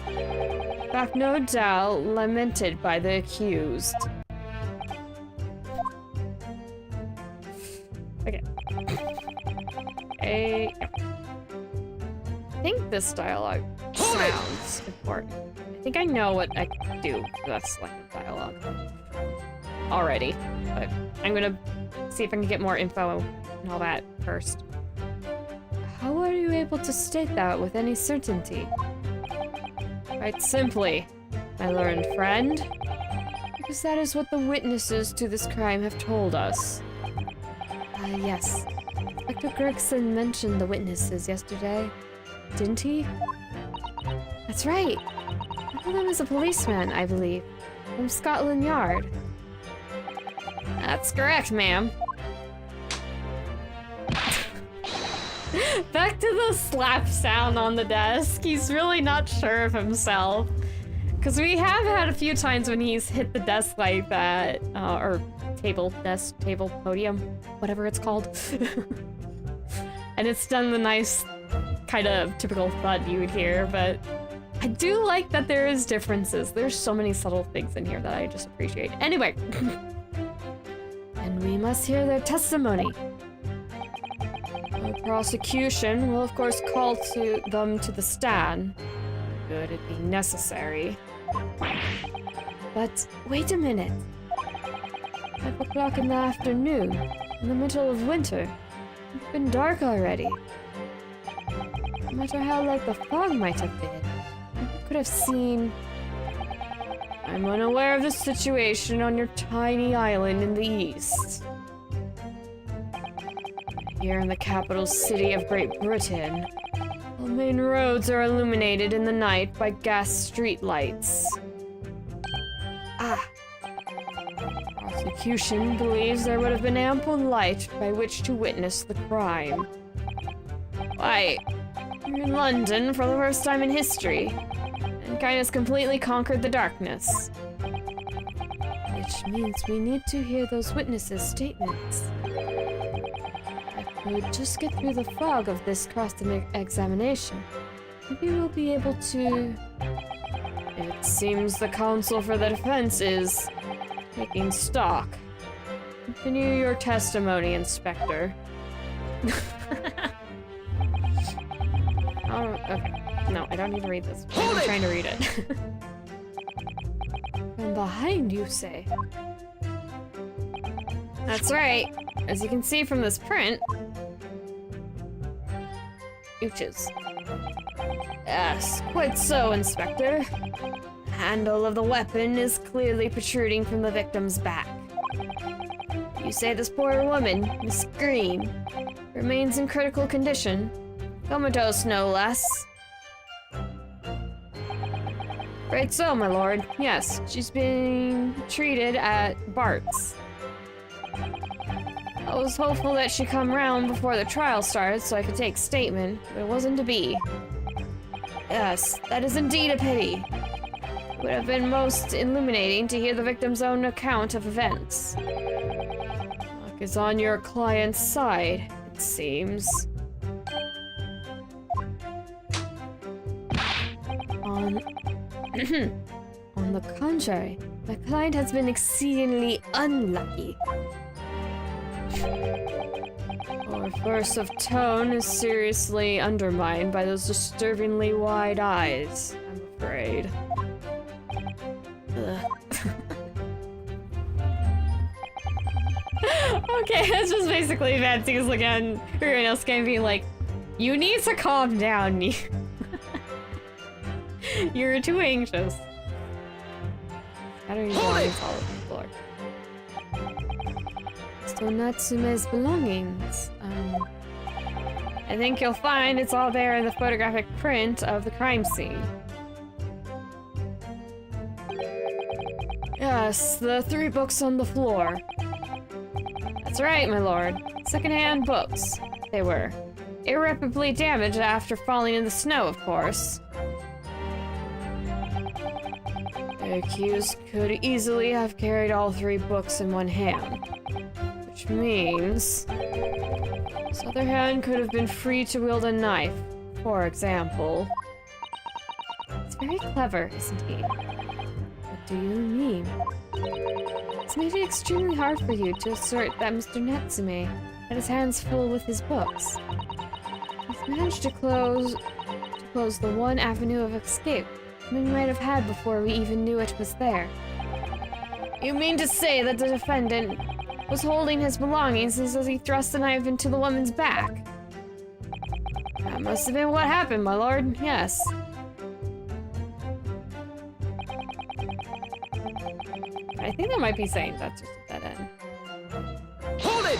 In fact, no doubt lamented by the accused. Okay. I think this dialogue sounds important. I think I know what I can do for that selective dialogue already, but I'm gonna see if I can get more info and all that first. How are you able to state that with any certainty? Quite simply, my learned friend, because that is what the witnesses to this crime have told us. Yes. Dr. Gregson mentioned the witnesses yesterday, didn't he? That's right. One of them is a policeman, I believe, from Scotland Yard. That's correct, ma'am. Back to the slap sound on the desk. He's really not sure of himself. Because we have had a few times when he's hit the desk like that, or desk, table, podium, whatever it's called. And it's done the nice, kind of typical thud you would hear, but I do like that there is differences. There's so many subtle things in here that I just appreciate. Anyway. And we must hear their testimony. The prosecution will of course call them to the stand, should it be necessary. But wait a minute. 5 o'clock in the afternoon, in the middle of winter. It's been dark already. No matter how light the fog might have been, you could have seen... I'm unaware of the situation on your tiny island in the east. Here in the capital city of Great Britain, all main roads are illuminated in the night by gas streetlights. Prosecution believes there would have been ample light by which to witness the crime. Why, you're in London for the first time in history, and has completely conquered the darkness. Which means we need to hear those witnesses' statements. If we would just get through the fog of this cross-examination, maybe we'll be able to... It seems the counsel for the defense is taking stock. Continue your testimony, Inspector. Oh, okay. No, I don't need to read this. I'm trying to read it. From behind, you say? That's right. As you can see from this print... Ooches. Yes, quite so, Inspector. The handle of the weapon is clearly protruding from the victim's back. You say this poor woman, Miss Green, remains in critical condition. Comatose, no less. Right so, my lord. Yes, she's being treated at Bart's. I was hopeful that she'd come round before the trial started so I could take statement, but it wasn't to be. Yes, that is indeed a pity. It would have been most illuminating to hear the victim's own account of events. Luck is on your client's side, it seems. On the contrary, my client has been exceedingly unlucky. Our force of tone is seriously undermined by those disturbingly wide eyes, I'm afraid. Okay, that's just basically Van Zieks looking at Ryounosuke being like, you need to calm down. You're too anxious. How do you all over the floor? So Natsume's belongings. I think you'll find it's all there in the photographic print of the crime scene. Yes, the 3 books on the floor. That's right, my lord. Second-hand books. They were. Irreparably damaged after falling in the snow, of course. The accused could easily have carried all 3 books in one hand. Which means... his other hand could have been free to wield a knife, for example. It's very clever, isn't he? What do you mean? It's made it extremely hard for you to assert that Mr. Natsume had his hands full with his books. He's managed to close the one avenue of escape we might have had before we even knew it was there. You mean to say that the defendant was holding his belongings as he thrust the knife into the woman's back? That must have been what happened, my lord. Yes. I think that might be saying that's just a dead end. Hold it!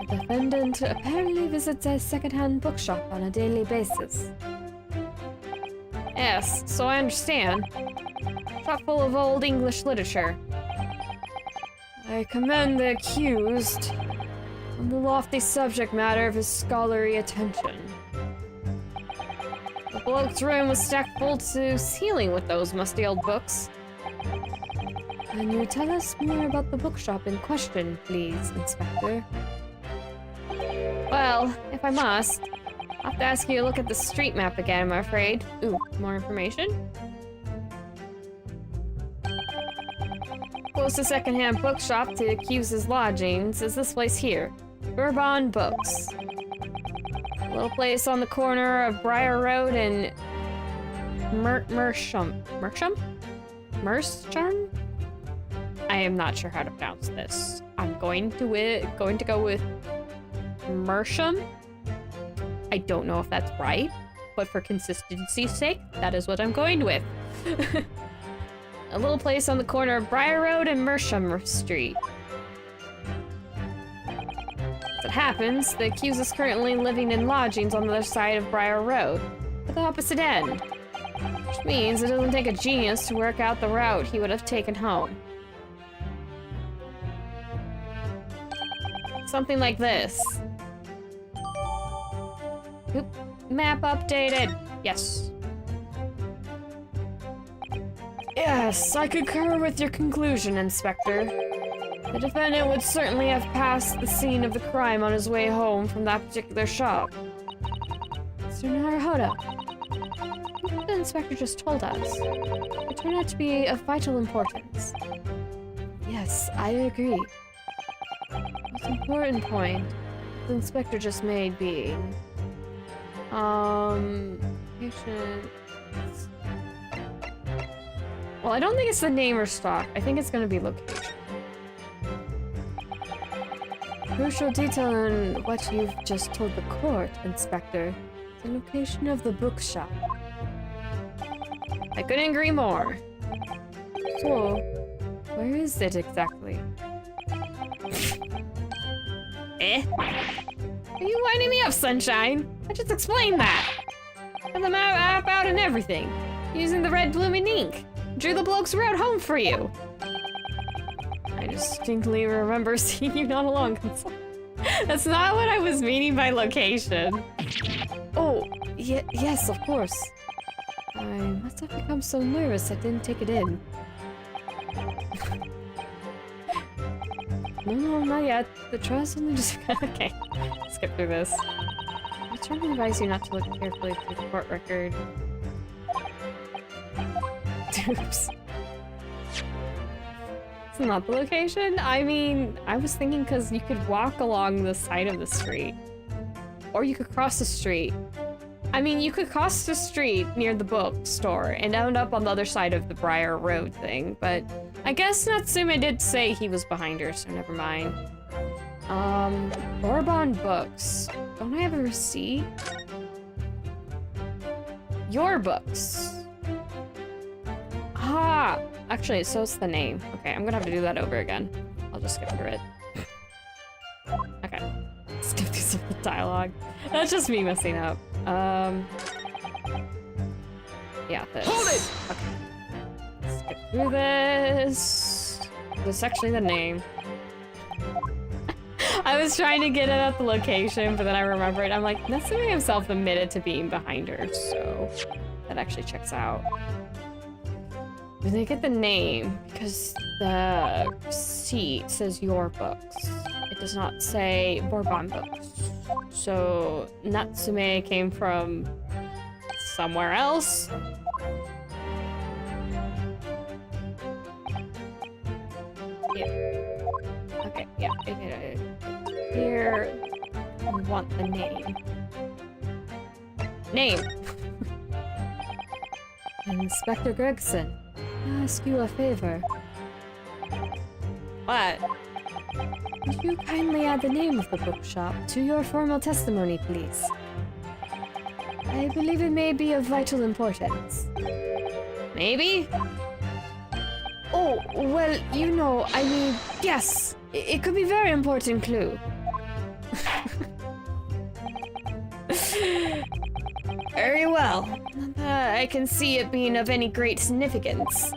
The defendant apparently visits a second-hand bookshop on a daily basis. Yes, so I understand. Shop full of old English literature. I commend the accused on the lofty subject matter of his scholarly attention. The bloke's room was stacked full to ceiling with those musty old books. Can you tell us more about the bookshop in question, please, Inspector? Well, if I must, I'll have to ask you to look at the street map again, I'm afraid. Ooh, more information? Closest second-hand bookshop to accused's lodgings is this place here, Bourbon Books. A little place on the corner of Briar Road and Mersham? I am not sure how to pronounce this. I'm going to go with Mersham. I don't know if that's right, but for consistency's sake, that is what I'm going with. A little place on the corner of Briar Road and Mersham Street. As it happens, the accused is currently living in lodgings on the other side of Briar Road, at the opposite end. Which means it doesn't take a genius to work out the route he would have taken home. Something like this. Oop. Map updated. Yes. Yes, I concur with your conclusion, Inspector. The defendant would certainly have passed the scene of the crime on his way home from that particular shop. Mr. Naruhodo, what the Inspector just told us it turned out to be of vital importance. Yes, I agree. most important point the inspector just made being... Patient... Well, I don't think it's the name or stock. I think it's gonna be location. Crucial detail in what you've just told the court, Inspector. The location of the bookshop. I couldn't agree more. So, where is it exactly? Eh? Are you winding me up, Sunshine? I just explained that. Got the map out and everything. Using the red blooming ink. Drew the bloke's route home for you. I distinctly remember seeing you not along. That's not what I was meaning by location. Oh, yes, of course. I must have become so nervous I didn't take it in. No, not yet. The trial's only just... Okay, skip through this. I try to advise you not to look carefully through the court record. Oops. It's not the location? I mean, I was thinking because you could walk along the side of the street. Or you could cross the street. I mean, you could cross the street near the bookstore and end up on the other side of the Briar Road thing, but I guess Natsume did say he was behind her, so never mind. Bourbon books. Don't I have a receipt? Your books. Ah! Actually, so it's the name. Okay, I'm gonna have to do that over again. I'll just skip through it. Okay. Skip through some of the dialogue. That's just me messing up. Yeah, this. Hold it! Okay. Skip through this. This is actually the name. I was trying to get it at the location, but then I remembered. I'm like, Natsume himself admitted to being behind her, so that actually checks out. But they get the name because the receipt says your books. It does not say Bourbon books. So Natsume came from somewhere else. Yeah. Okay, yeah. Here, we want the name. Name! Inspector Gregson, I ask you a favor. What? Would you kindly add the name of the bookshop to your formal testimony, please? I believe it may be of vital importance. Maybe? Oh, well, you know, I mean, yes! It could be a very important clue. Very well. I can see it being of any great significance.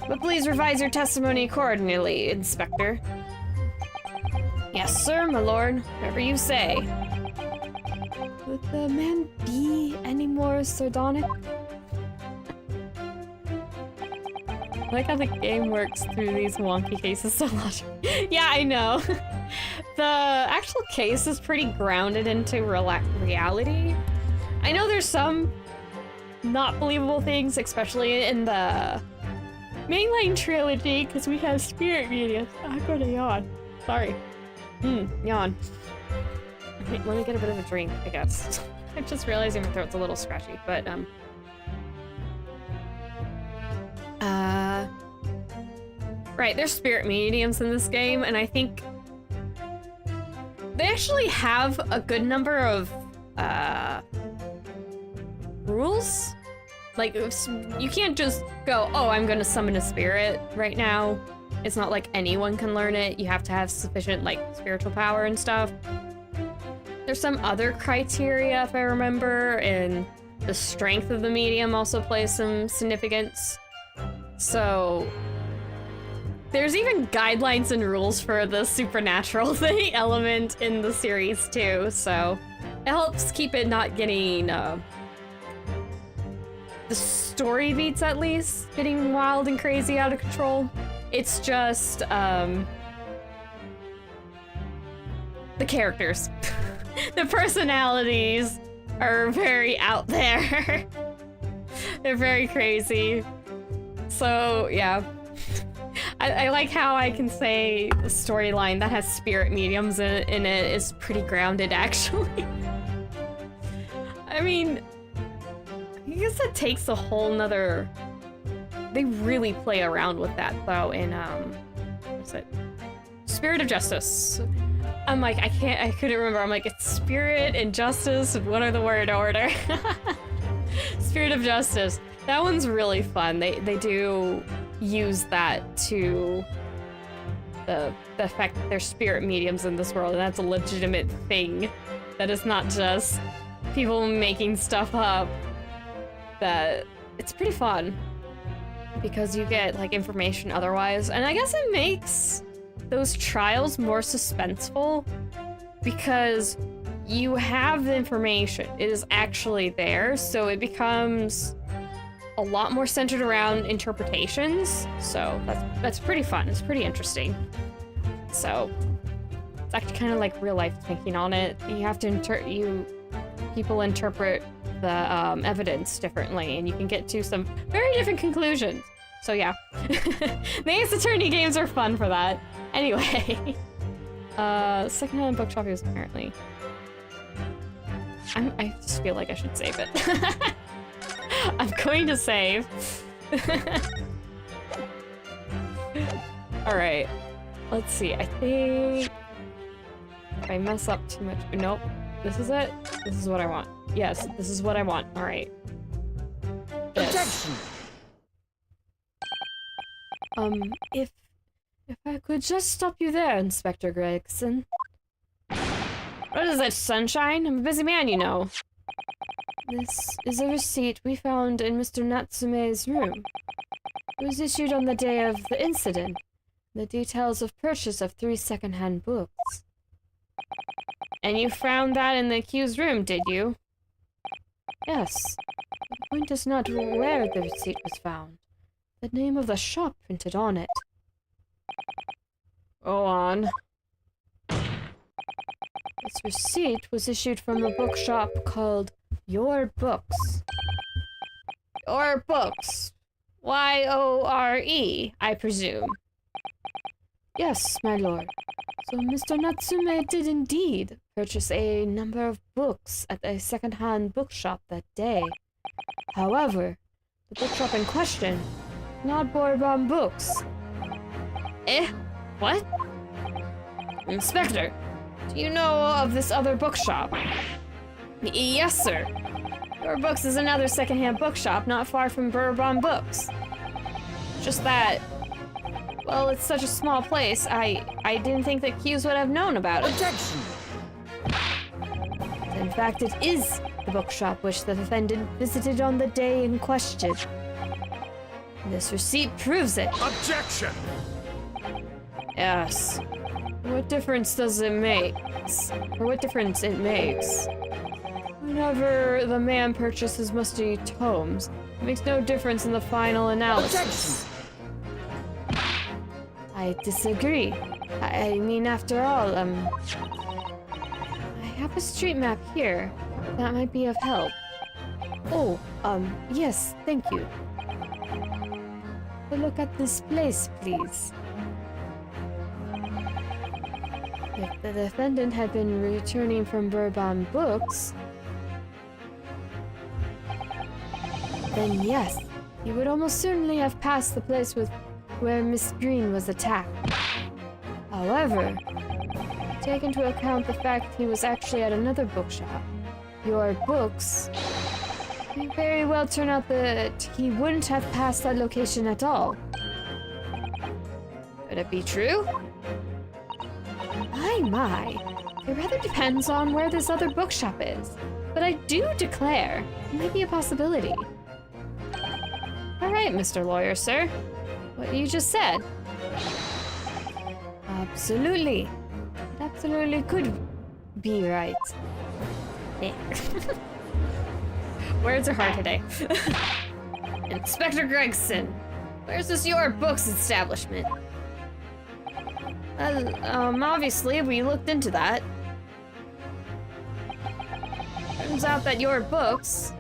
But please revise your testimony accordingly, Inspector. Yes, sir, my lord. Whatever you say. Would the man be any more sardonic? I like how the game works through these wonky cases so much. Yeah, I know. The actual case is pretty grounded into reality. I know there's some not believable things, especially in the mainline trilogy, because we have spirit mediums. I'm gonna yawn. Sorry. Yawn. Let me get a bit of a drink, I guess. I'm just realizing my throat's a little scratchy, but, right, there's spirit mediums in this game, and I think they actually have a good number of, rules? Like, you can't just go, oh, I'm gonna summon a spirit right now. It's not like anyone can learn it. You have to have sufficient, like, spiritual power and stuff. There's some other criteria, if I remember, and the strength of the medium also plays some significance. So there's even guidelines and rules for the supernatural thing element in the series too, so it helps keep it not getting, the story beats at least, getting wild and crazy out of control. It's just, the characters. The personalities are very out there. They're very crazy. So, yeah. I like how I can say the storyline that has spirit mediums in it is pretty grounded, actually. I mean, I guess that takes a whole nother... They really play around with that, though, in, what's it? Spirit of Justice. I'm like, I couldn't remember. I'm like, it's Spirit and Justice, what are the word order? Spirit of Justice. That one's really fun. They do use that to the fact that they're spirit mediums in this world, and that's a legitimate thing. That is not just people making stuff up. That it's pretty fun because you get like information otherwise, and I guess it makes those trials more suspenseful because you have the information. It is actually there, so it becomes a lot more centered around interpretations. So that's pretty fun. It's pretty interesting. So it's actually kind of like real life thinking on it. You have to people interpret the evidence differently, and you can get to some very different conclusions. So yeah, the Ace Attorney games are fun for that. Anyway, secondhand bookshop is apparently. I just feel like I should save it. I'm going to save. All right, let's see. I think if I mess up too much, nope. This is it. This is what I want. Yes, this is what I want. All right. Yes. If I could just stop you there, Inspector Gregson. What is it, sunshine? I'm a busy man, you know. This is a receipt we found in Mr. Natsume's room. It was issued on the day of the incident. The details of purchase of 3 second-hand books. And you found that in the accused room, did you? Yes. The point is not where the receipt was found. The name of the shop printed on it. Go on. This receipt was issued from a bookshop called Your Books. Your Books. Y-O-R-E, I presume. Yes, my lord. So Mr. Natsume did indeed purchase a number of books at a second-hand bookshop that day. However, the bookshop in question, not Bourbon Books. Eh? What? Inspector, do you know of this other bookshop? Yes, sir. Your Books is another second-hand bookshop not far from Bourbon Books. Just that, well, it's such a small place, I didn't think the accused would have known about it. Objection! In fact, it is the bookshop which the defendant visited on the day in question. This receipt proves it. Objection! Yes. What difference does it make? Or what difference it makes? Whenever the man purchases musty tomes, it makes no difference in the final analysis. Objection! I disagree. I mean, after all, I have a street map here. That might be of help. Oh, yes, thank you. Look at this place, please. If the defendant had been returning from Bourbon Books, then yes, he would almost certainly have passed the place where Miss Green was attacked. However, take into account the fact he was actually at another bookshop, Your Books, it may very well turn out that he wouldn't have passed that location at all. Could it be true? My. It rather depends on where this other bookshop is, but I do declare it might be a possibility. All right, Mr. Lawyer, sir. What you just said. Absolutely. It absolutely could be right. Yeah. Words are hard today. Inspector Gregson, where's this Your Books establishment? Obviously, we looked into that. Turns out that Your Books,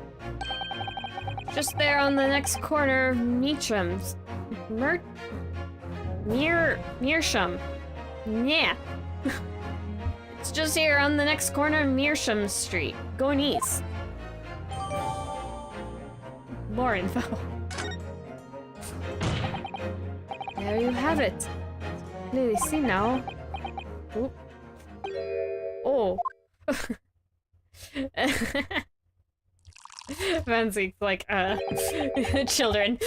just there on the next corner of Meacham's. Meersham. Yeah. It's just here on the next corner of Meersham Street. Going east. More info. There you have it. Clearly see now. Oop. Oh. Van Zieks, like, children.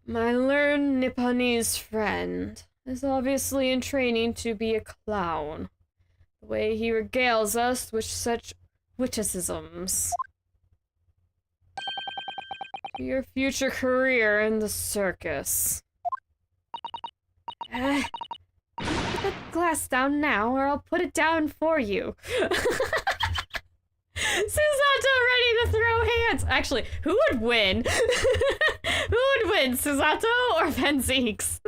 My learned Nipponese friend is obviously in training to be a clown. The way he regales us with such witticisms. To your future career in the circus. Put that glass down now, or I'll put it down for you. Susato ready to throw hands! Actually, who would win? Who would win, Susato or Van Zieks?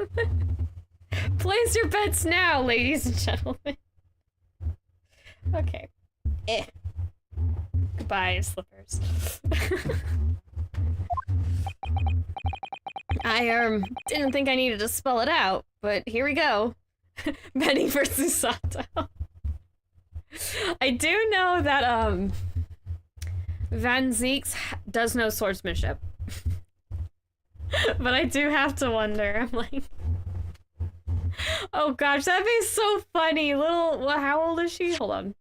Place your bets now, ladies and gentlemen. Okay. Goodbye, slippers. I didn't think I needed to spell it out, but here we go. Benny versus Sato. I do know that Van Zieks does know swordsmanship. But I do have to wonder. I'm like, oh gosh, that'd be so funny. How old is she? Hold on.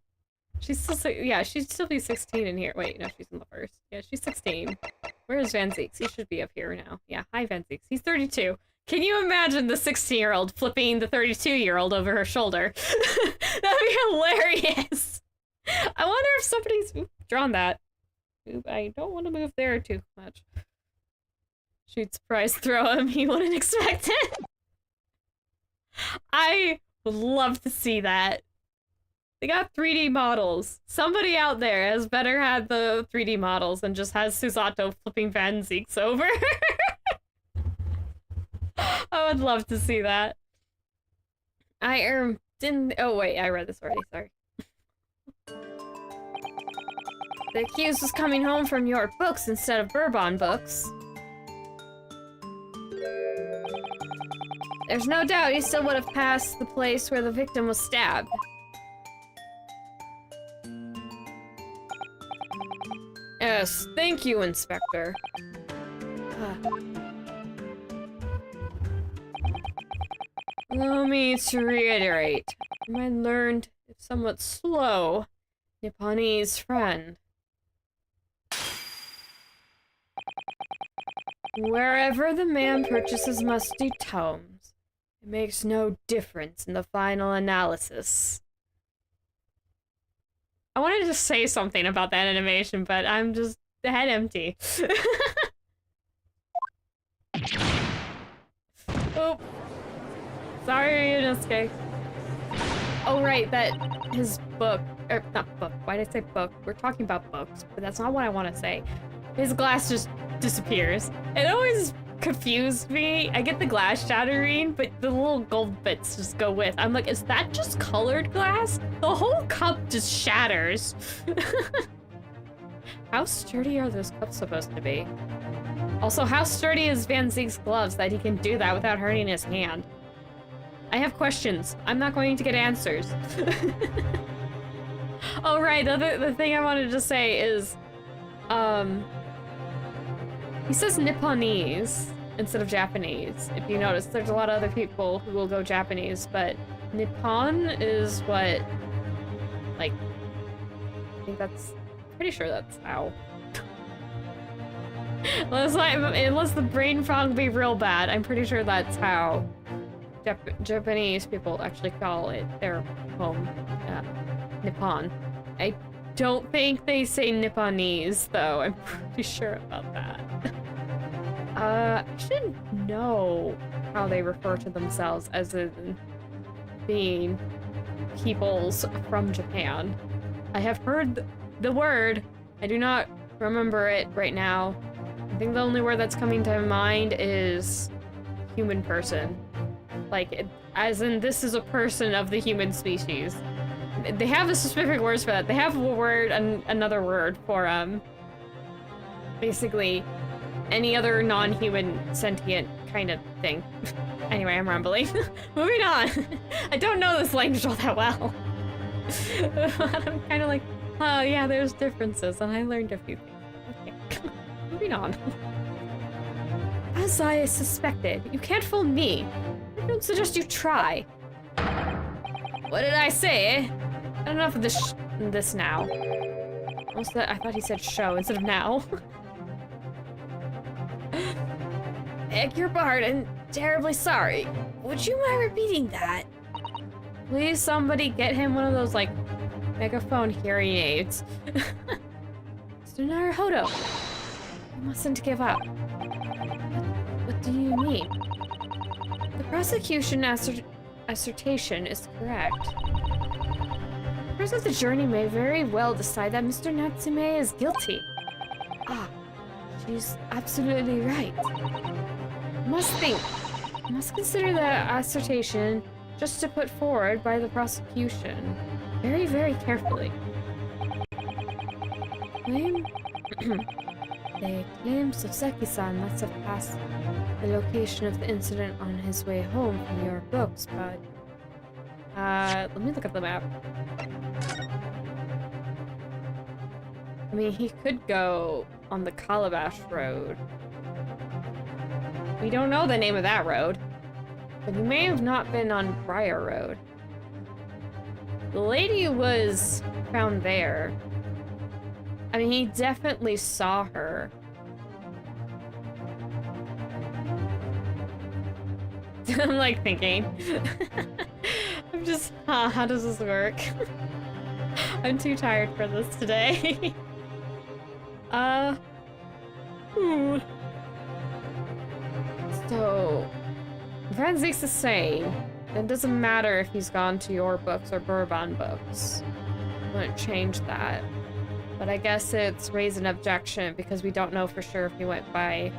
She's still, yeah, she'd still be 16 in here. Wait, no, she's in the first. Yeah, she's 16. Where is Van Zieks? He should be up here now. Yeah, hi Van Zieks. He's 32. Can you imagine the 16-year-old flipping the 32-year-old over her shoulder? That'd be hilarious. I wonder if somebody's drawn that. Oop, I don't want to move there too much. She'd surprise throw him. He wouldn't expect it. I would love to see that. They got 3D models. Somebody out there has better had the 3D models and just has Susato flipping Van Zieks over. I would love to see that. I didn't. Oh wait, I read this already. Sorry. The accused was coming home from York books instead of Bourbon books. There's no doubt he still would have passed the place where the victim was stabbed. Yes, thank you, Inspector. Allow me to reiterate. My learned, if somewhat slow, Nipponese friend. Wherever the man purchases musty tomes, it makes no difference in the final analysis. I wanted to say something about that animation, but I'm just head empty. Oh. Sorry, Ryounosuke. Oh, right, that his book, or not book, why did I say book? We're talking about books, but that's not what I want to say. His glass just disappears. It always confused me. I get the glass shattering, but the little gold bits just go with. I'm like, is that just colored glass? The whole cup just shatters. How sturdy are those cups supposed to be? Also, how sturdy is Van Zieks' gloves that he can do that without hurting his hand? I have questions. I'm not going to get answers. Oh, right. The thing I wanted to say is, he says Nipponese instead of Japanese. If you notice, there's a lot of other people who will go Japanese, but Nippon is what, like, I think that's, pretty sure that's how. Unless the brain fog be real bad, I'm pretty sure that's how Japanese people actually call it their home, Nippon. I don't think they say Nipponese, though. I'm pretty sure about that. I should know how they refer to themselves as in being peoples from Japan. I have heard the word. I do not remember it right now. I think the only word that's coming to mind is human person. Like, as in, this is a person of the human species. They have a specific words for that. They have a word, another word for, basically, any other non-human sentient kind of thing. Anyway, I'm rambling. Moving on. I don't know this language all that well. I'm kind of like, oh yeah, there's differences, and I learned a few things. Okay. Moving on. As I suspected, you can't fool me. I don't suggest you try. What did I say? Enough of this now. What's that? I thought he said show instead of now. Beg your pardon. Terribly sorry. Would you mind repeating that? Please, somebody get him one of those, like, megaphone hearing aids. Mr. Naruhodo, you mustn't give up. What do you mean? The prosecution assertion is correct. The person of the journey may very well decide that Mr. Natsume is guilty. Ah, she's absolutely right. Must consider the assertion just to put forward by the prosecution very, very carefully. They claim Soseki-san must have passed the location of the incident on his way home from your books, but... let me look at the map. I mean, he could go on the Calabash Road. We don't know the name of that road, but he may have not been on Briar Road. The lady was found there. I mean, he definitely saw her. I'm like thinking. I'm just, how does this work? I'm too tired for this today. So, Van Zieks is saying it doesn't matter if he's gone to your books or Bourbon books. Wouldn't change that. But I guess it's raised an objection because we don't know for sure if he went by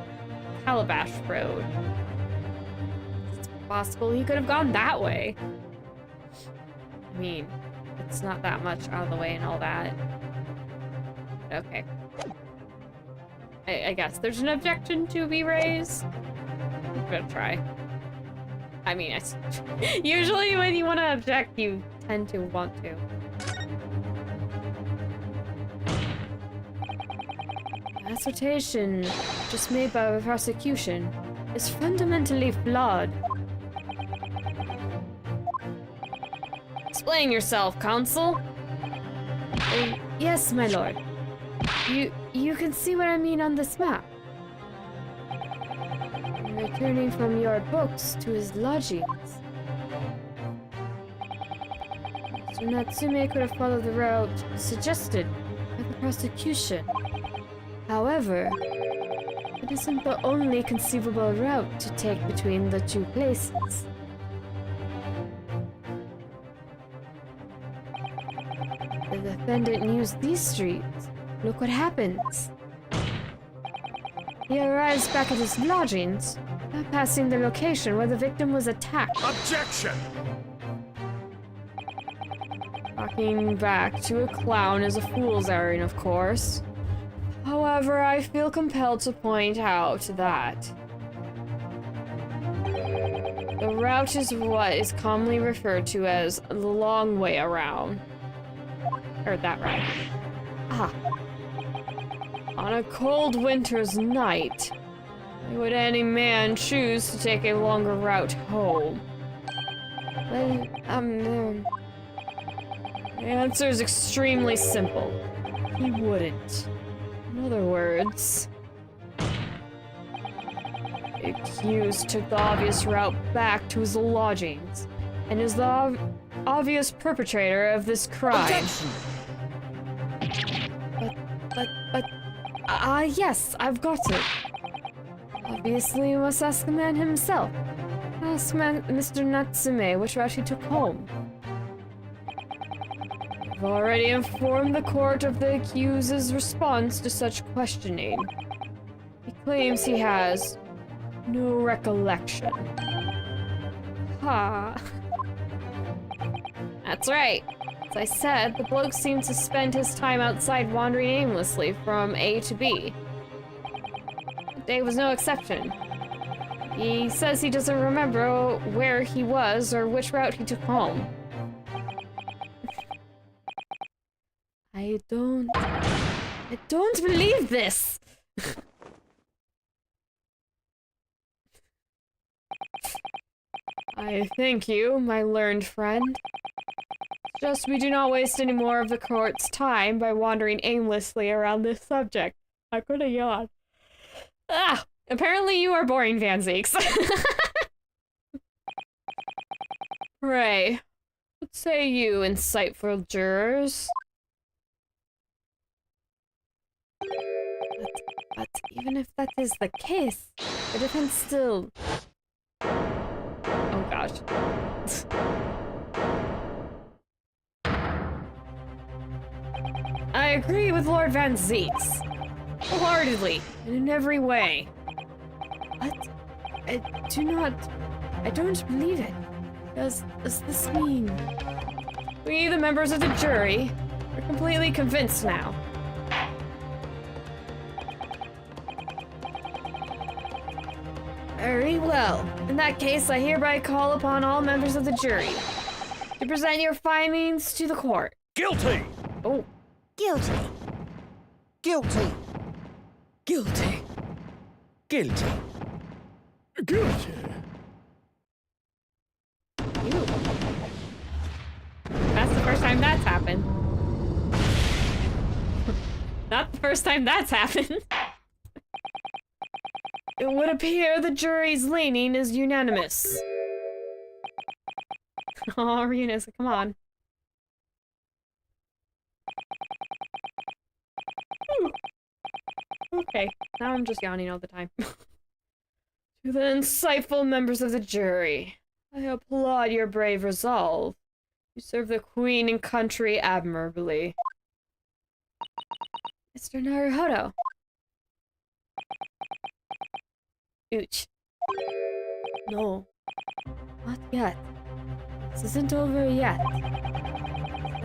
Calabash Road. It's possible he could have gone that way. I mean, it's not that much out of the way and all that. Okay. I guess there's an objection to be raised. I'm gonna try. I mean, usually when you want to object, you tend to want to. The assertion just made by the prosecution is fundamentally flawed. Explain yourself, counsel. Yes, my lord. You can see what I mean on this map. Returning from your books to his lodgings. So Natsume could have followed the route suggested by the prosecution. However, it isn't the only conceivable route to take between the two places. The defendant used these streets. Look what happens. He arrives back at his lodgings, not passing the location where the victim was attacked. Objection! Walking back to a clown is a fool's errand, of course. However, I feel compelled to point out that the route is what is commonly referred to as the long way around. Or that route. Ah. On a cold winter's night, why would any man choose to take a longer route home? Well, the answer is extremely simple. He wouldn't. In other words, the accused took the obvious route back to his lodgings, and is the obvious perpetrator of this crime. Objection! But, yes, I've got it. Obviously, you must ask the man himself. Ask Mr. Natsume which route he took home. I've already informed the court of the accused's response to such questioning. He claims he has no recollection. Ha. That's right. As I said, the bloke seemed to spend his time outside wandering aimlessly from A to B. Today was no exception. He says he doesn't remember where he was or which route he took home. I don't believe this! I thank you, my learned friend. Just we do not waste any more of the court's time by wandering aimlessly around this subject. I could have yawned. Ah! Apparently you are boring, Van Zieks. Pray, what say you, insightful jurors? But even if that is the case, the defense still... Oh gosh. I agree with Lord Van Zieks. Wholeheartedly, and in every way. What? I don't believe it. Does this mean... We, the members of the jury, are completely convinced now. Very well. In that case, I hereby call upon all members of the jury to present your findings to the court. Guilty! Oh. Guilty. Guilty. Guilty. Guilty. Guilty. Ew. That's the first time that's happened. Not the first time that's happened. It would appear the jury's leaning is unanimous. Oh, Ryounosuke, come on. Okay, now I'm just yawning all the time. To the insightful members of the jury, I applaud your brave resolve. You serve the queen and country admirably. Mr. Naruhodo. Ooch. No. Not yet. This isn't over yet.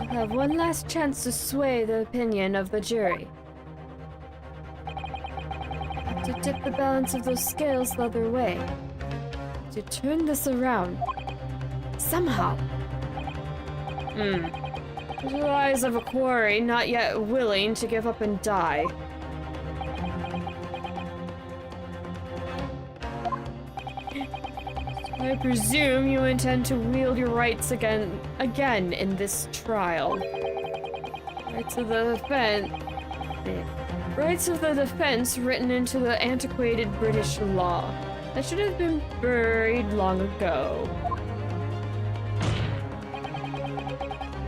I'll have one last chance to sway the opinion of the jury. To tip the balance of those scales the other way. To turn this around. Somehow. Through the eyes of a quarry not yet willing to give up and die. I presume you intend to wield your rights again in this trial. Rights of the defense written into the antiquated British law that should have been buried long ago.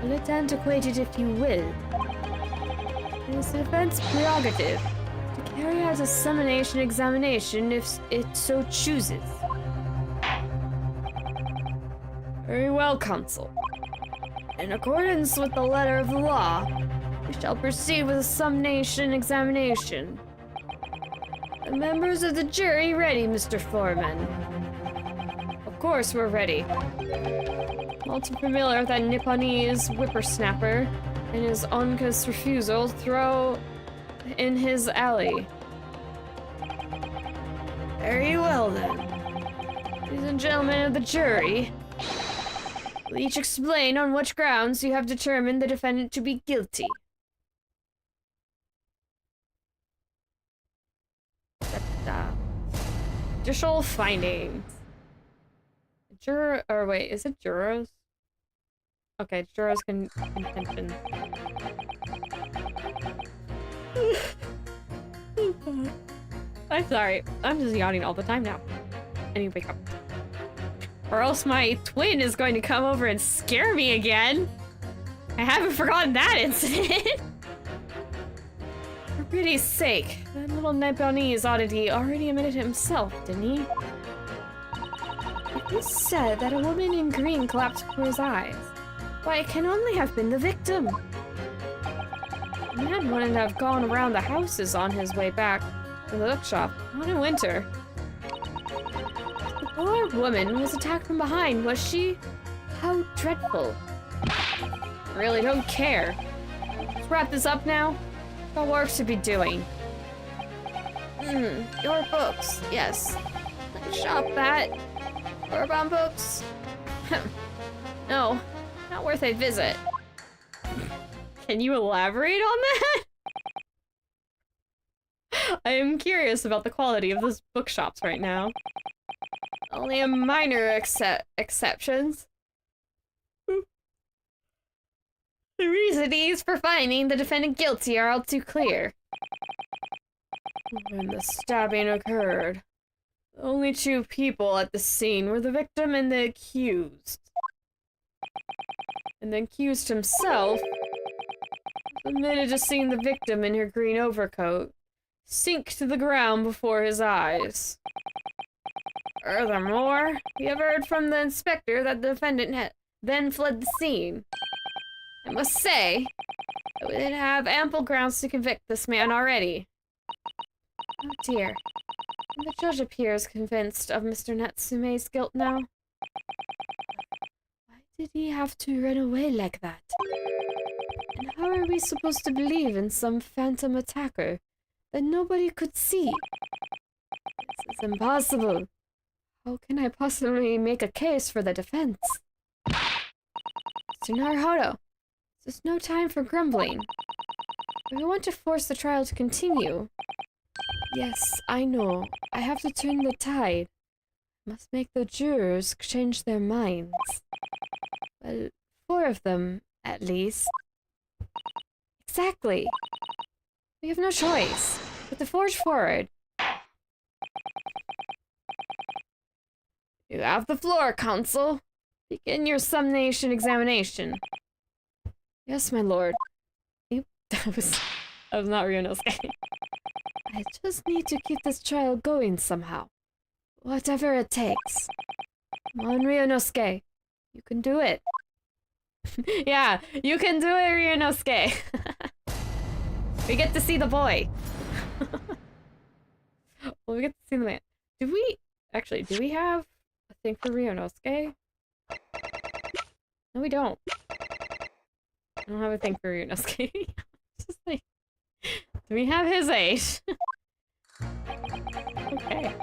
Well, it's antiquated if you will. It is the defense prerogative to carry out a summonation examination if it so chooses. Very well, counsel. In accordance with the letter of the law, we shall proceed with a summonation examination. The members of the jury ready, Mr. Foreman? Of course we're ready. All too familiar with that Nipponese whippersnapper and his Onka's refusal to throw in his alley. Very well then. Ladies and gentlemen of the jury, will each explain on which grounds you have determined the defendant to be guilty. Judicial findings. Wait, is it jurors? Okay, jurors contention. I'm sorry, I'm just yawning all the time now. I need to wake up. Or else my twin is going to come over and scare me again. I haven't forgotten that incident. For pity's sake, that little Nipponese oddity already admitted it himself, didn't he? He said that a woman in green collapsed before his eyes. Why, it can only have been the victim. The man wouldn't have gone around the houses on his way back from the bookshop, not in winter. The poor woman was attacked from behind, was she? How dreadful. I really don't care. Let's wrap this up now. Got work to be doing. Your books, yes. Shop that. Urban books? No, not worth a visit. Can you elaborate on that? I am curious about the quality of those bookshops right now. Only a minor exceptions. The reasonings for finding the defendant guilty are all too clear. When the stabbing occurred, only two people at the scene were the victim and the accused. And the accused himself admitted to seeing the victim in her green overcoat sink to the ground before his eyes. Furthermore, we have heard from the inspector that the defendant had then fled the scene. I must say, that we did have ample grounds to convict this man already. Oh dear. And the judge appears convinced of Mr. Natsume's guilt now. Why did he have to run away like that? And how are we supposed to believe in some phantom attacker that nobody could see? This is impossible. How can I possibly make a case for the defense? Mr. Naruhodo, there's no time for grumbling. If we want to force the trial to continue. Yes, I know. I have to turn the tide. Must make the jurors change their minds. Well, 4 of them, at least. Exactly. We have no choice but to forge forward. You have the floor, Counsel. Begin your summation examination. Yes, my lord. That was not Ryounosuke. I just need to keep this trial going somehow. Whatever it takes. Come on, Ryounosuke. You can do it. Yeah, you can do it, Ryounosuke. We get to see the boy. Well, we get to see the man. Do we have a thing for Ryounosuke? No, we don't. I don't have a thing for Ryounosuke. Just like, do we have his age? Okay.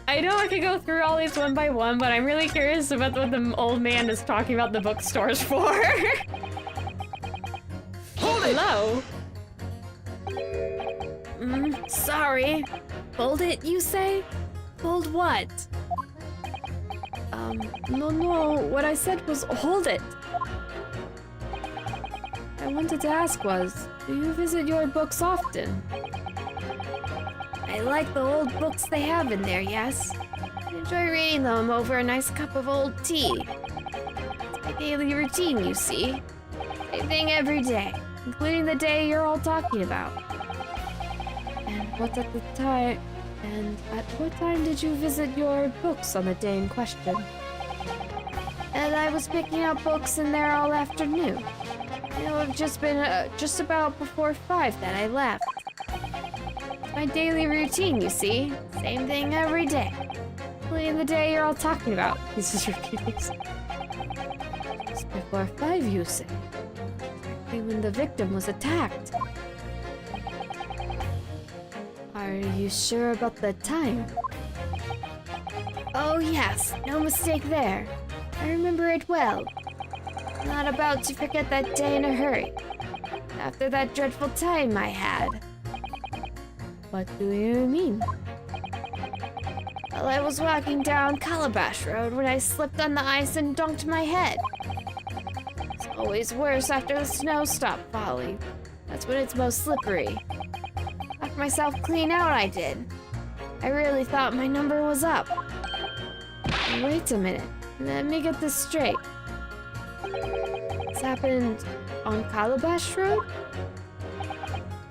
I know I could go through all these one by one, but I'm really curious about what the old man is talking about the bookstores for. Hello? Sorry. Hold it, you say? Hold what? No, what I said was hold it. I wanted to ask was, do you visit your books often? I like the old books they have in there, yes. I enjoy reading them over a nice cup of old tea. It's my daily routine, you see. Same thing every day, including the day you're all talking about. And at what time did you visit your books on the day in question? And I was picking up books in there all afternoon. It would have just been just about before 5 that I left. It's my daily routine, you see. Same thing every day. Including the day you're all talking about. He's just repeating. Just before 5, you say? Exactly when the victim was attacked. Are you sure about the time? Oh yes, no mistake there. I remember it well. I'm not about to forget that day in a hurry. After that dreadful time I had. What do you mean? Well, I was walking down Calabash Road when I slipped on the ice and dunked my head. It's always worse after the snow stopped falling. That's when it's most slippery. Knocked myself clean out, I did. I really thought my number was up. Wait a minute. Let me get this straight. This happened on Calabash Road?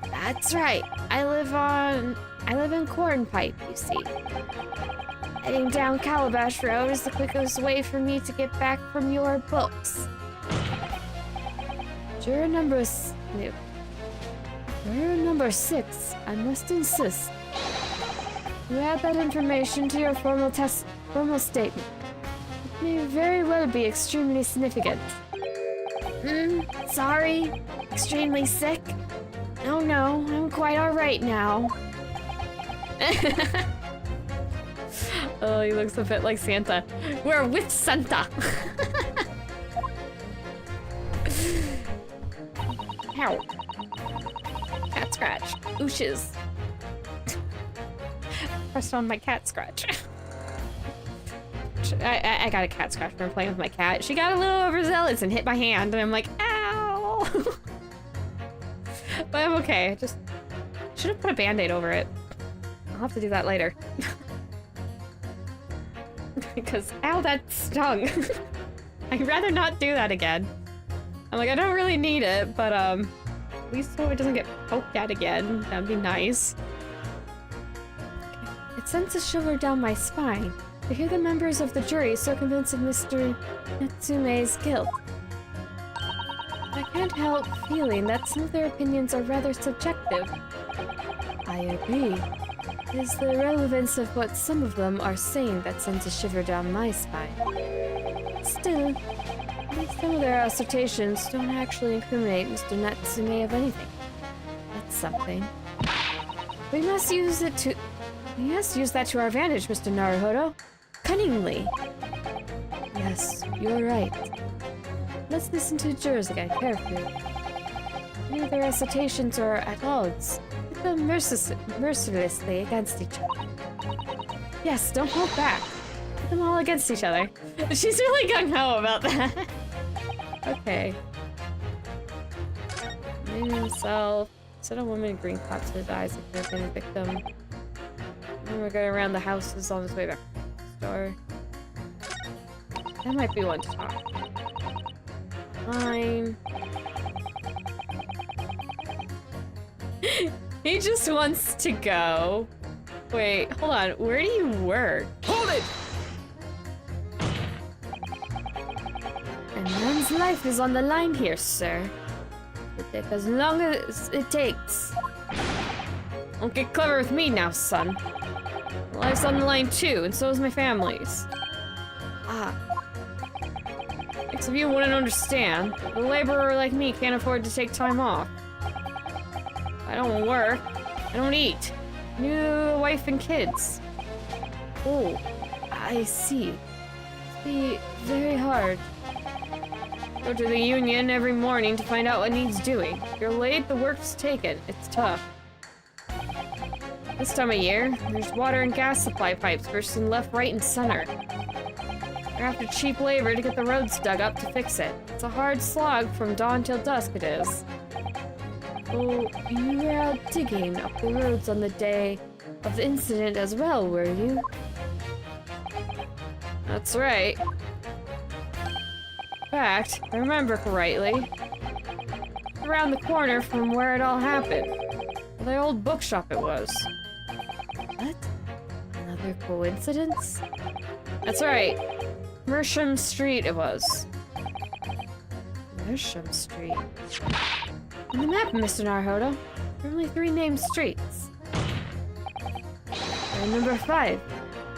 That's right. I live in Cornpipe, you see. Heading down Calabash Road is the quickest way for me to get back from your books. Juror number 6, I must insist. You add that information to your formal statement. It may very well be extremely significant. Sorry? Extremely sick? Oh no, I'm quite alright now. Oh, he looks a bit like Santa. We're with Santa. Ow. Cat scratch. Ooshes. Pressed on my cat scratch. I got a cat scratch from playing with my cat. She got a little overzealous and hit my hand, and I'm like, ow! But I'm okay. I just should have put a band-aid over it. I'll have to do that later. Because, ow, that stung. I'd rather not do that again. I'm like, I don't really need it, but, at least so it doesn't get poked at again. That'd be nice. Okay. It sends a shiver down my spine to hear the members of the jury circumventing Mr. Natsume's guilt. I can't help feeling that some of their opinions are rather subjective. I agree. It is the relevance of what some of them are saying that sends a shiver down my spine. Still, at least some of their assertions don't actually incriminate Mr. Natsume of anything. That's something. We must use that to our advantage, Mr. Naruhodo. Cunningly. Yes, you're right. Let's listen to the jurors again carefully. Many of their assertions are at odds. Pit them mercilessly against each other. Yes, don't hold back. Put them all against each other. She's really gung-ho about that. Okay. Name himself. Set a woman in green caught to his eyes if they've been a victim. And we're going around the houses on his way back to the store. That might be one to talk. Fine. He just wants to go. Wait, hold on. Where do you work? Hold it! A man's life is on the line here, sir. It'll take as long as it takes. Don't get clever with me now, son. My life's on the line too, and so is my family's. Ah. Most of you wouldn't understand. A laborer like me can't afford to take time off. I don't work. I don't eat. New wife and kids. Oh, I see. It'll be very hard. Go to the union every morning to find out what needs doing. If you're late, the work's taken. It's tough. This time of year, there's water and gas supply pipes bursting left, right, and center. They're after cheap labor to get the roads dug up to fix it. It's a hard slog from dawn till dusk it is. Oh, you were out digging up the roads on the day of the incident as well, were you? That's right. In fact, if I remember correctly, around the corner from where it all happened. The old bookshop it was. What? Another coincidence? That's right. Mersham Street it was. Mersham Street. On the map, Mr. Naruhodo, there are only 3 named streets. And number 5. I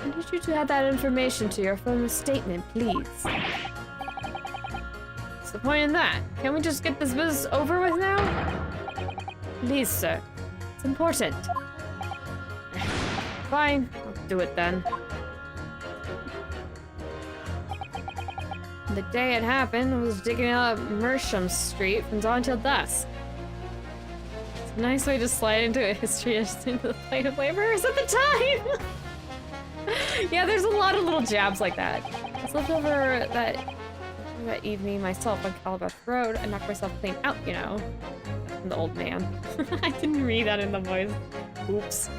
need you to add that information to your formal statement, please. What's the point in that? Can't we just get this business over with now? Please, sir. It's important. Fine, I'll do it then. The day it happened, I was digging up Mersham Street from dawn till dusk. It's a nice way to slide into a history into the plight of laborers at the time! Yeah, there's a lot of little jabs like that. I slept over that evening myself on Calabash Road. I knocked myself clean out, you know. I'm the old man. I didn't read that in the voice. Oops.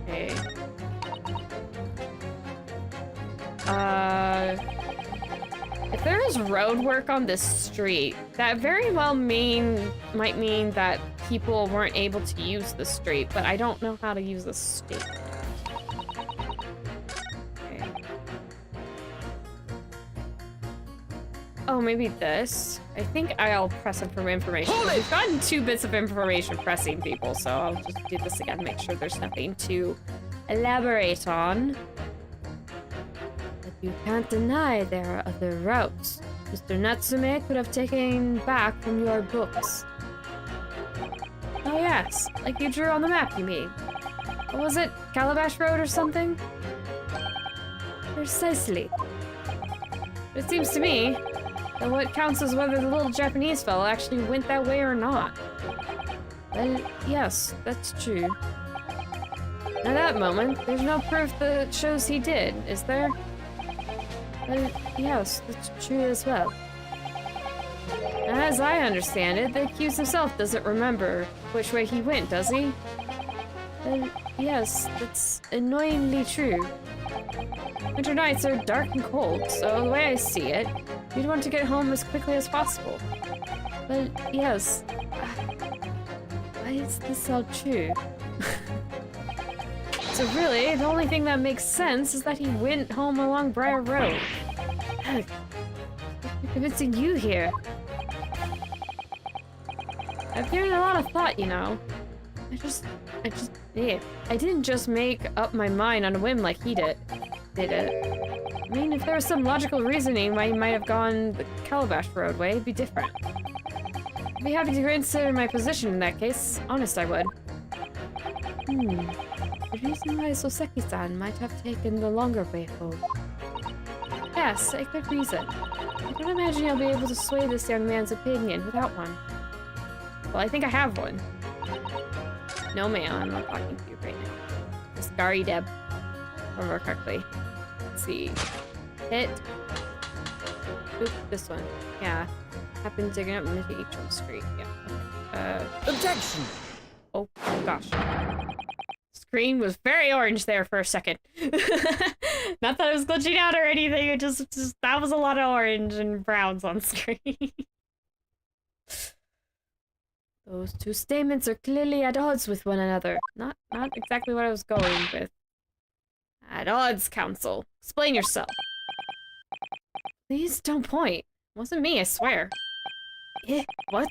Okay. If there is road work on this street, that very well might mean that people weren't able to use the street, but I don't know how to use the state. Okay. Oh, maybe this. I think I'll press it for information. We've gotten 2 bits of information pressing people, so I'll just do this again, make sure there's nothing to elaborate on. But you can't deny there are other routes. Mr. Natsume could have taken back from your books. Oh yes, like you drew on the map, you mean? What was it? Calabash Road or something? Precisely. But it seems to me that what counts is whether the little Japanese fellow actually went that way or not. Well, yes, that's true. At that moment, there's no proof that shows he did, is there? Well, yes, that's true as well. As I understand it, the accused himself doesn't remember which way he went, does he? Well, yes, that's annoyingly true. Winter nights are dark and cold, so the way I see it, you'd want to get home as quickly as possible. Well, yes. Why is this all true? So really, the only thing that makes sense is that he went home along Briar Road. Ugh. I'm convincing you here. I've given a lot of thought, you know. I didn't just make up my mind on a whim like he did it? I mean, if there was some logical reasoning why he might have gone the Calabash Roadway, it'd be different. I'd be happy to consider my position in that case. Honest, I would. The reason why Soseki-san might have taken the longer way home. Yes, a good reason. I don't imagine you'll be able to sway this young man's opinion without one. Well, I think I have one. No, ma'am, I'm not talking to you right now. Scary Deb. Remember correctly. Let's see. Hit. Oop, this one. Yeah. Happened digging up Mickey H1 Street. Yeah. Okay. Objection! Oh, gosh. Screen was very orange there for a second. Not that it was glitching out or anything, it just that was a lot of orange and browns on screen. Those two statements are clearly at odds with one another. Not exactly what I was going with. At odds, counsel. Explain yourself. Please don't point. It wasn't me, I swear. Eh, what?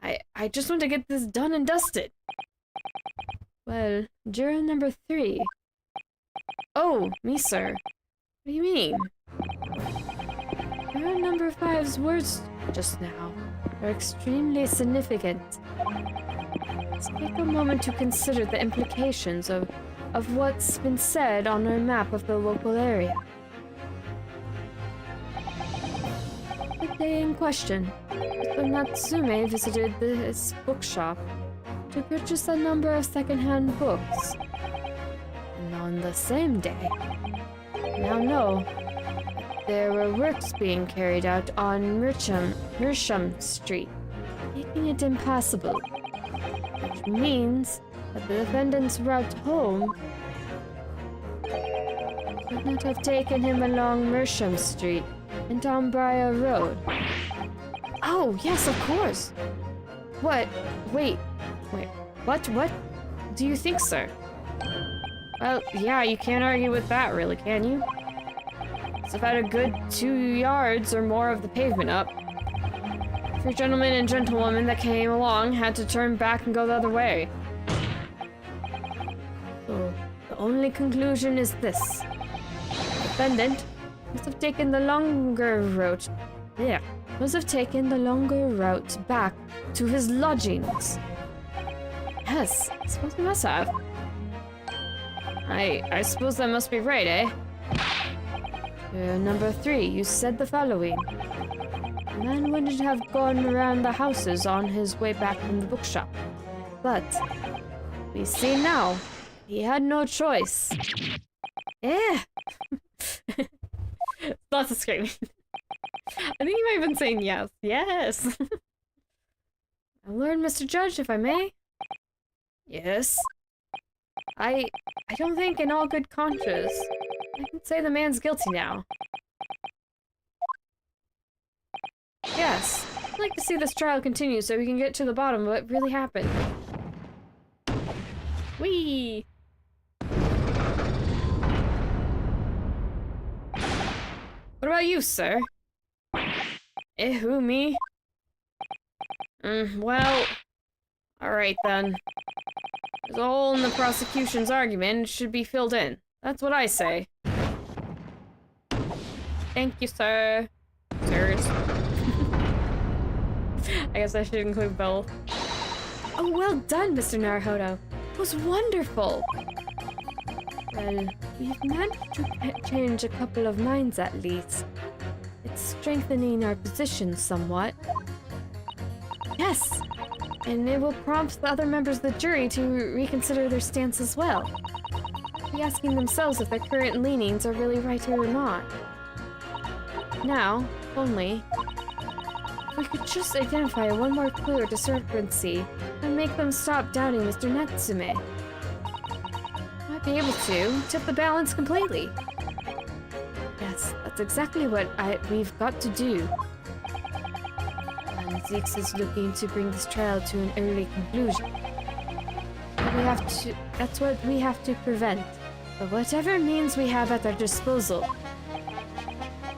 I just want to get this done and dusted. Well, juror number 3. Oh, me, sir. What do you mean? Juror number 5's words just now are extremely significant. Let's take a moment to consider the implications of what's been said on our map of the local area. The day in question, Mr. Natsume visited this bookshop to purchase a number of second-hand books. And on the same day, we now know that there were works being carried out on Mersham Street, making it impassable. Which means that the defendant's route home could not have taken him along Mersham Street and down Briar Road. Oh, yes, of course! What? Wait, what do you think, sir? Well, yeah, you can't argue with that, really, can you? It's about a good 2 yards or more of the pavement up. Your gentleman and gentlewoman that came along had to turn back and go the other way. So, the only conclusion is this. The defendant must have taken the longer route. Yeah, must have taken the longer route back to his lodgings. Yes, I suppose he must have. I suppose that must be right, eh? Number 3, you said the following. The man wouldn't have gone around the houses on his way back from the bookshop. But we see now, he had no choice. Eh! Lots of screaming. I think you might have been saying yes. Yes! My lord, Mr. Judge, if I may? Yes? I don't think in all good conscience I can say the man's guilty now. Yes, I'd like to see this trial continue so we can get to the bottom of what really happened. Whee! What about you, sir? Eh, who, me? Well... Alright then. There's a hole in the prosecution's argument, it should be filled in. That's what I say. Thank you, sir. Sirs. I guess I should include both. Oh, well done, Mr. Naruhodo. It was wonderful. Well, we've managed to change a couple of minds at least. It's strengthening our position somewhat. Yes, and it will prompt the other members of the jury to reconsider their stance as well. Be asking themselves if their current leanings are really right or not. Now, only, if we could just identify one more clue or discrepancy and make them stop doubting Mr. Natsume. Might be able to tip the balance completely. Yes, that's exactly what we've got to do. And Zieks is looking to bring this trial to an early conclusion. That's what we have to prevent. But whatever means we have at our disposal.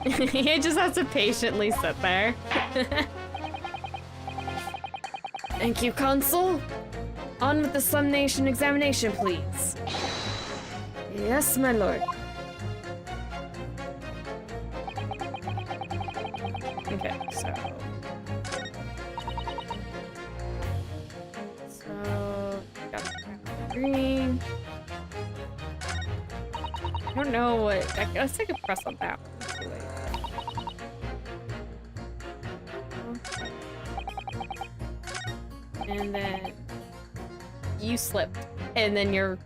He just has to patiently sit there. Thank you, Consul. On with the summation examination, please. Yes, my lord. Okay, so got green. I don't know what. I guess I could press on that one. Too late. And then you slipped, and then you're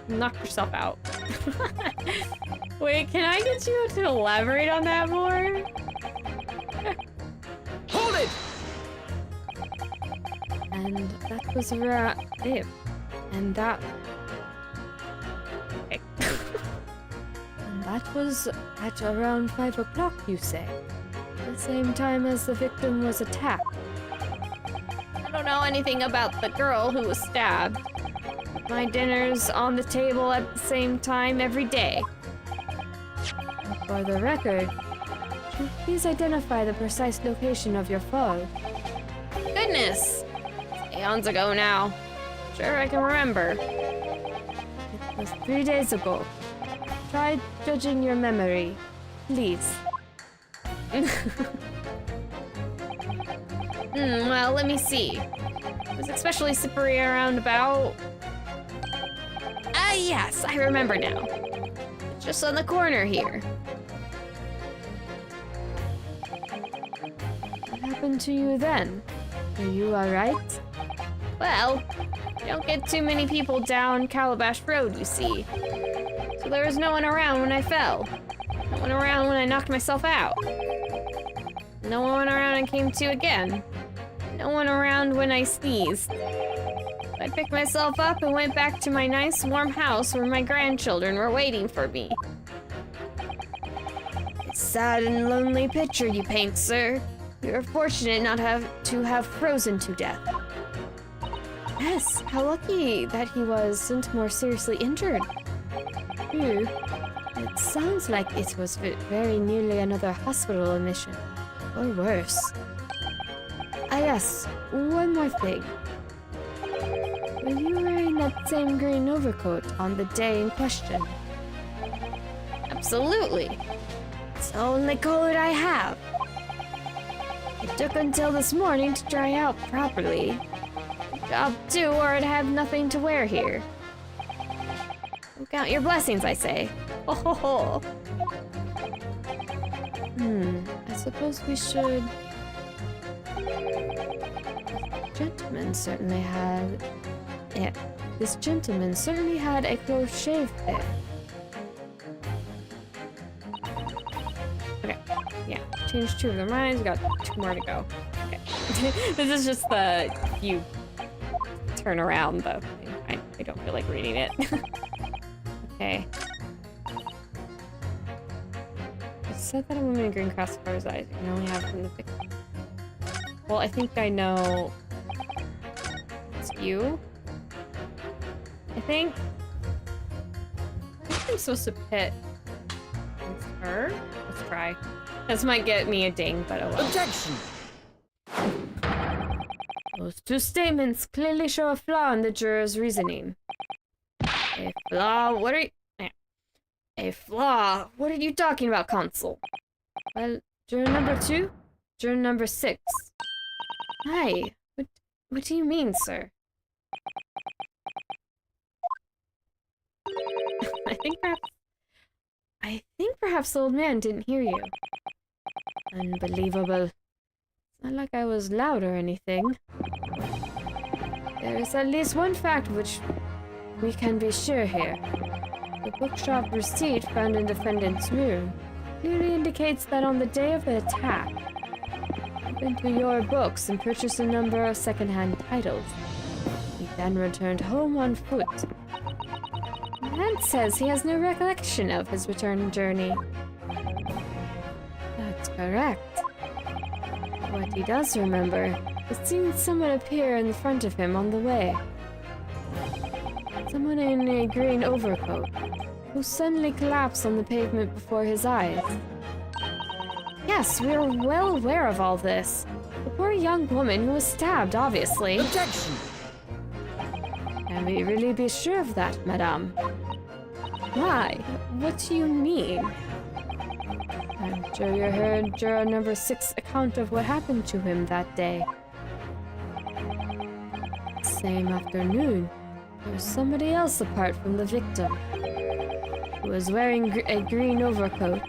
knocked yourself out. Wait, can I get you to elaborate on that more? Hold it! And that was around it. And that. Okay. And that was at around 5 o'clock, you say? The same time as the victim was attacked. I don't know anything about the girl who was stabbed. My dinner's on the table at the same time every day. For the record, could you please identify the precise location of your foe? Goodness! Eons ago now. Sure, I can remember. It was 3 days ago. Try judging your memory, please. Well, let me see. It was especially slippery around about... Ah, yes, I remember now. It's just on the corner here. What happened to you then? Are you alright? Well, you don't get too many people down Calabash Road, you see. So there was no one around when I fell. No one around when I knocked myself out. No one around and came to again. No one around when I sneezed. I picked myself up and went back to my nice warm house where my grandchildren were waiting for me. It's a sad and lonely picture you paint, sir. You're fortunate not to have frozen to death. Yes, how lucky that he wasn't more seriously injured. It sounds like it was very nearly another hospital admission. Or worse. Ah yes, one more thing. Were you wearing that same green overcoat on the day in question? Absolutely. It's the only coat I have. It took until this morning to dry out properly. Job 2, or I'd have nothing to wear here. Count your blessings, I say. Ho ho ho. I suppose we should... This gentleman certainly had a close shave there. Okay, yeah. Change 2 of their minds. We got 2 more to go. Okay. This is just the... You turn around, though. I don't feel like reading it. Okay. It said that a woman in green cross covers eyes. You can only have from the victim. Well, I think I know... It's you? I think I'm supposed to pit against her. Let's try. This might get me a ding, but oh well. Objection! Those 2 statements clearly show a flaw in the juror's reasoning. A flaw? What are you... A flaw? What are you talking about, Consul? Well, juror number 2? Juror number 6. Hi. What do you mean, sir? I think perhaps the old man didn't hear you. Unbelievable. It's not like I was loud or anything. There is at least one fact which we can be sure here. The bookshop receipt found in defendant's room clearly indicates that on the day of the attack, he went to your books and purchased a number of second-hand titles. He then returned home on foot. The man says he has no recollection of his return journey. That's correct. What he does remember is seeing someone appear in front of him on the way. Someone in a green overcoat, who suddenly collapsed on the pavement before his eyes. Yes, we are well aware of all this. The poor young woman who was stabbed, obviously. Objection! Can we really be sure of that, madame? Why? What do you mean? I'm sure you heard juror number 6's account of what happened to him that day. Same afternoon, there was somebody else apart from the victim, who was wearing a green overcoat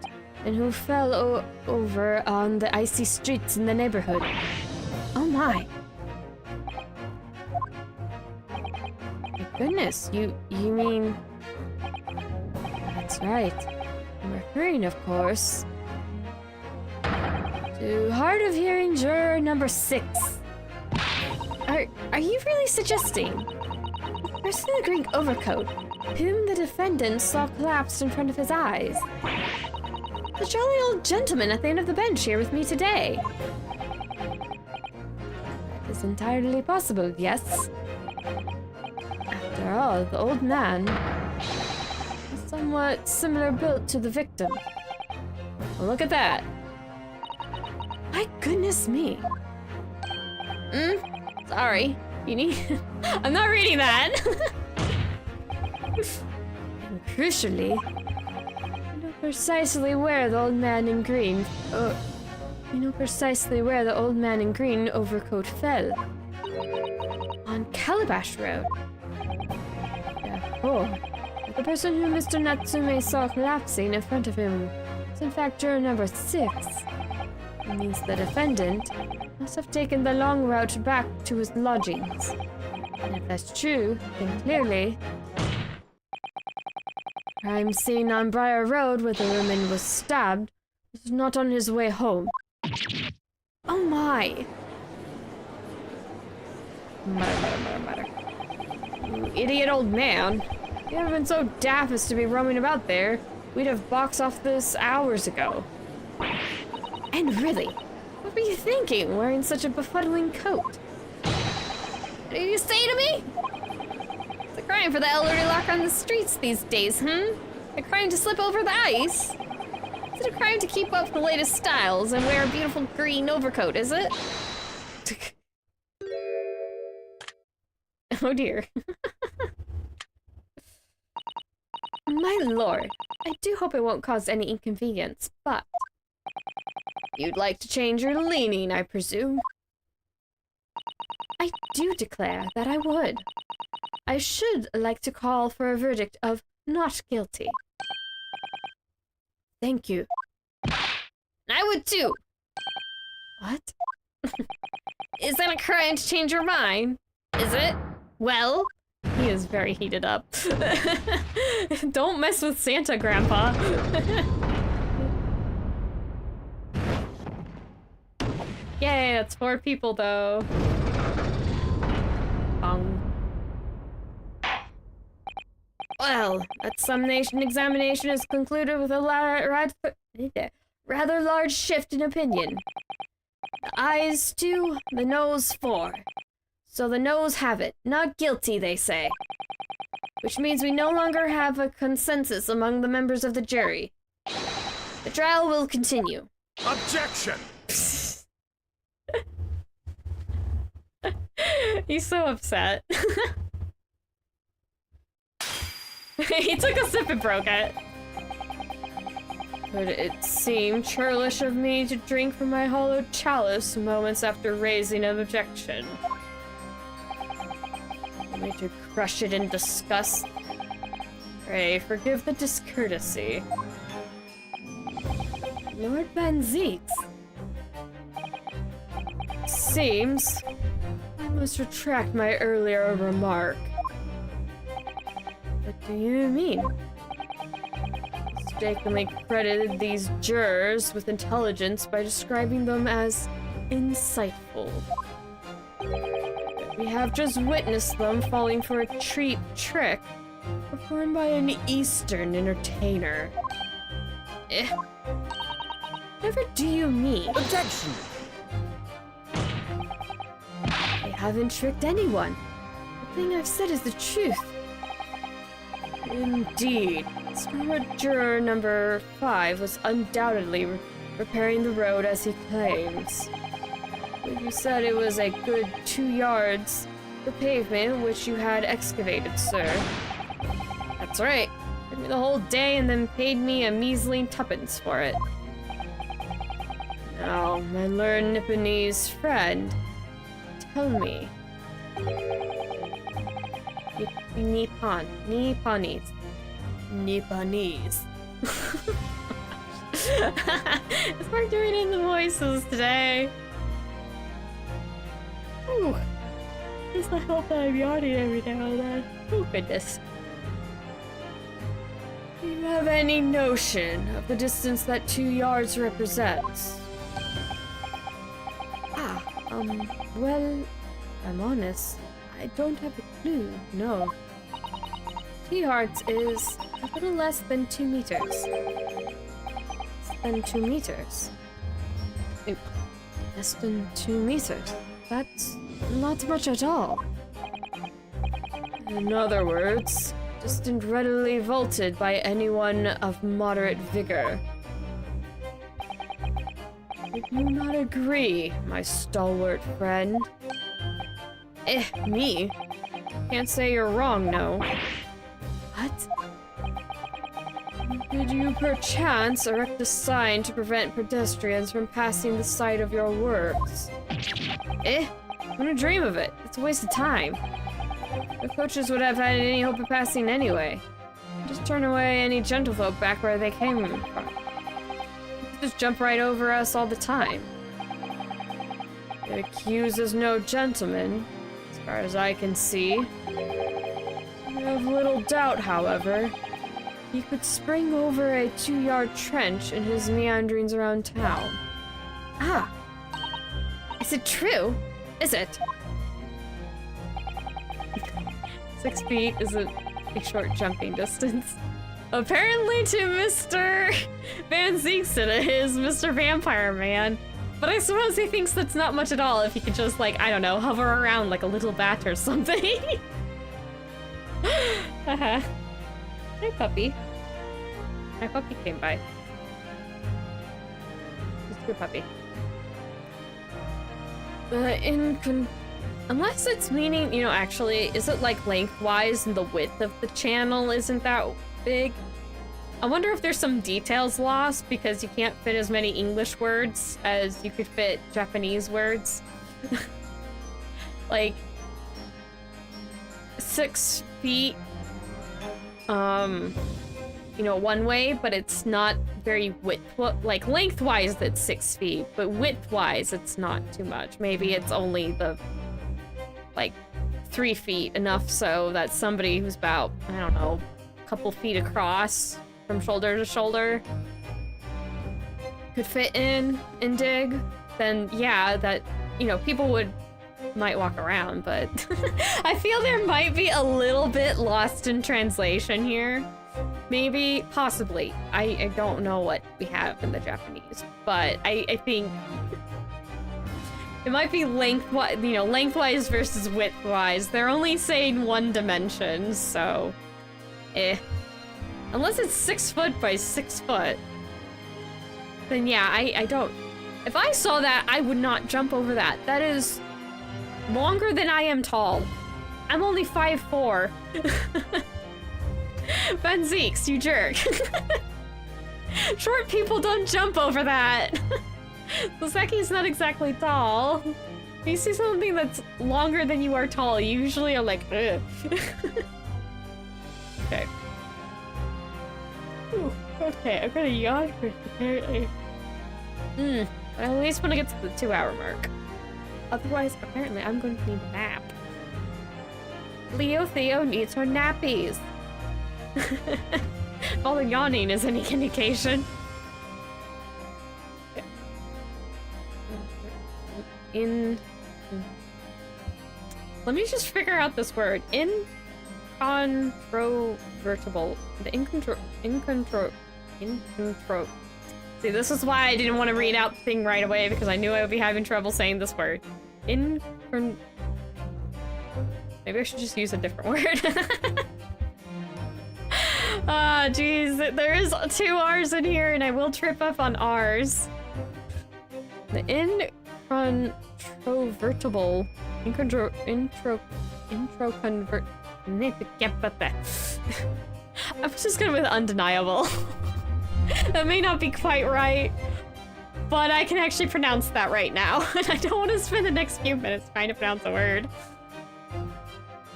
and who fell over on the icy streets in the neighborhood. Oh my! My goodness, you mean... That's right. I'm referring, of course, to hard of hearing juror number 6. Are you really suggesting the person in the green overcoat, whom the defendant saw collapsed in front of his eyes? The jolly old gentleman at the end of the bench here with me today. That is entirely possible, yes. After all, the old man is somewhat similar built to the victim. Well, look at that. My goodness me. Sorry. You need... I'm not reading that! And crucially, you know precisely where the old man in green... overcoat fell. On Calabash Road. Therefore, the person who Mr. Natsume saw collapsing in front of him was in fact juror number 6. It means the defendant must have taken the long route back to his lodgings. And if that's true, then clearly... crime scene on Briar Road where the woman was stabbed was not on his way home. Oh my! Mutter. You idiot old man. If you hadn't been so daft as to be roaming about there, we'd have boxed off this hours ago. And really, what were you thinking, wearing such a befuddling coat? What did you say to me? It's a crime for the elderly lock on the streets these days, A crime to slip over the ice? Is it a crime to keep up the latest styles and wear a beautiful green overcoat, is it? Oh dear. My lord, I do hope it won't cause any inconvenience, but... you'd like to change your leaning, I presume? I do declare that I would. I should like to call for a verdict of not guilty. Thank you. I would too! What? Is that a crime to change your mind? Is it? Well... He is very heated up. Don't mess with Santa, Grandpa. Yay, that's 4 people, though. Well, that summation examination is concluded with a rather large shift in opinion. The ayes 2, the noes 4. So the noes have it. Not guilty, they say. Which means we no longer have a consensus among the members of the jury. The trial will continue. Objection! He's so upset. He took a sip and broke it. Could it seem churlish of me to drink from my hollowed chalice moments after raising an objection? Want me to crush it in disgust? Pray, forgive the discourtesy. Lord Van Zieks. Seems I must retract my earlier remark. What do you mean? Mistakenly credited these jurors with intelligence by describing them as insightful. We have just witnessed them falling for a cheap trick performed by an Eastern entertainer. Whatever do you mean? Objection! They haven't tricked anyone. The thing I've said is the truth. Indeed. Star juror number 5 was undoubtedly repairing the road as he claims. But you said it was a good 2 yards, the pavement which you had excavated, sir. That's right. Took me the whole day and then paid me a measly tuppence for it. Now, my learned Nipponese friend, tell me. Nipponese. It's hard doing in the voices today. Ooh. At least I hope I'm yawning every now and then. Oh, goodness. Do you have any notion of the distance that 2 yards represents? Well, I'm honest. I don't have a clue, no. 2 yards is a little less than 2 meters. Less than 2 meters? Less than 2 meters? That's not much at all. In other words, distant readily vaulted by anyone of moderate vigor. Would you not agree, my stalwart friend? Me? Can't say you're wrong, no. What? Did you perchance erect a sign to prevent pedestrians from passing the site of your works? Wouldn't dream of it. It's a waste of time. The coaches would have had any hope of passing anyway. Just turn away any gentlefolk back where they came from. Just jump right over us all the time. It accuses no gentleman, as far as I can see. I have little doubt, however, he could spring over a 2-yard trench in his meanderings around town. Ah! Is it true? Is it? 6 feet isn't a short jumping distance. Apparently to Mr. Van Zieks it is, Mr. Vampire Man. But I suppose he thinks that's not much at all if he could just, like, I don't know, hover around like a little bat or something. Hi, puppy. My puppy came by. He's a good puppy. Unless it's meaning, you know, actually, is it like lengthwise and the width of the channel isn't that big? I wonder if there's some details lost because you can't fit as many English words as you could fit Japanese words. Like 6 feet, you know, one way, but it's not very like lengthwise it's 6 feet, but widthwise it's not too much. Maybe it's only the like 3 feet, enough so that somebody who's about, I don't know, a couple feet across from shoulder to shoulder could fit in and dig. Then yeah, that, you know, people might walk around, but I feel there might be a little bit lost in translation here. Maybe, possibly. I don't know what we have in the Japanese, but I think it might be lengthwise, you know, lengthwise versus widthwise. They're only saying 1 dimension, so unless it's 6 foot by 6 foot, then yeah, I don't. If I saw that, I would not jump over that. That is longer than I am tall. I'm only 5'4". Van Zieks, you jerk. Short people don't jump over that. Soseki's not exactly tall. If you see something that's longer than you are tall, you usually are like, ugh. Okay. Ooh, okay, I'm gonna yawn for apparently. I at least want to get to the 2-hour mark. Otherwise, apparently, I'm going to need a nap. Leo Theo needs her nappies. All the yawning is any indication. Let me just figure out this word. Incontrovertible. The incontro. See, this is why I didn't want to read out the thing right away, because I knew I would be having trouble saying this word. Maybe I should just use a different word. Ah, jeez. There is 2 R's in here, and I will trip up on R's. The incontrovertible. I'm just going with undeniable. That may not be quite right, but I can actually pronounce that right now, and I don't want to spend the next few minutes trying to pronounce a word.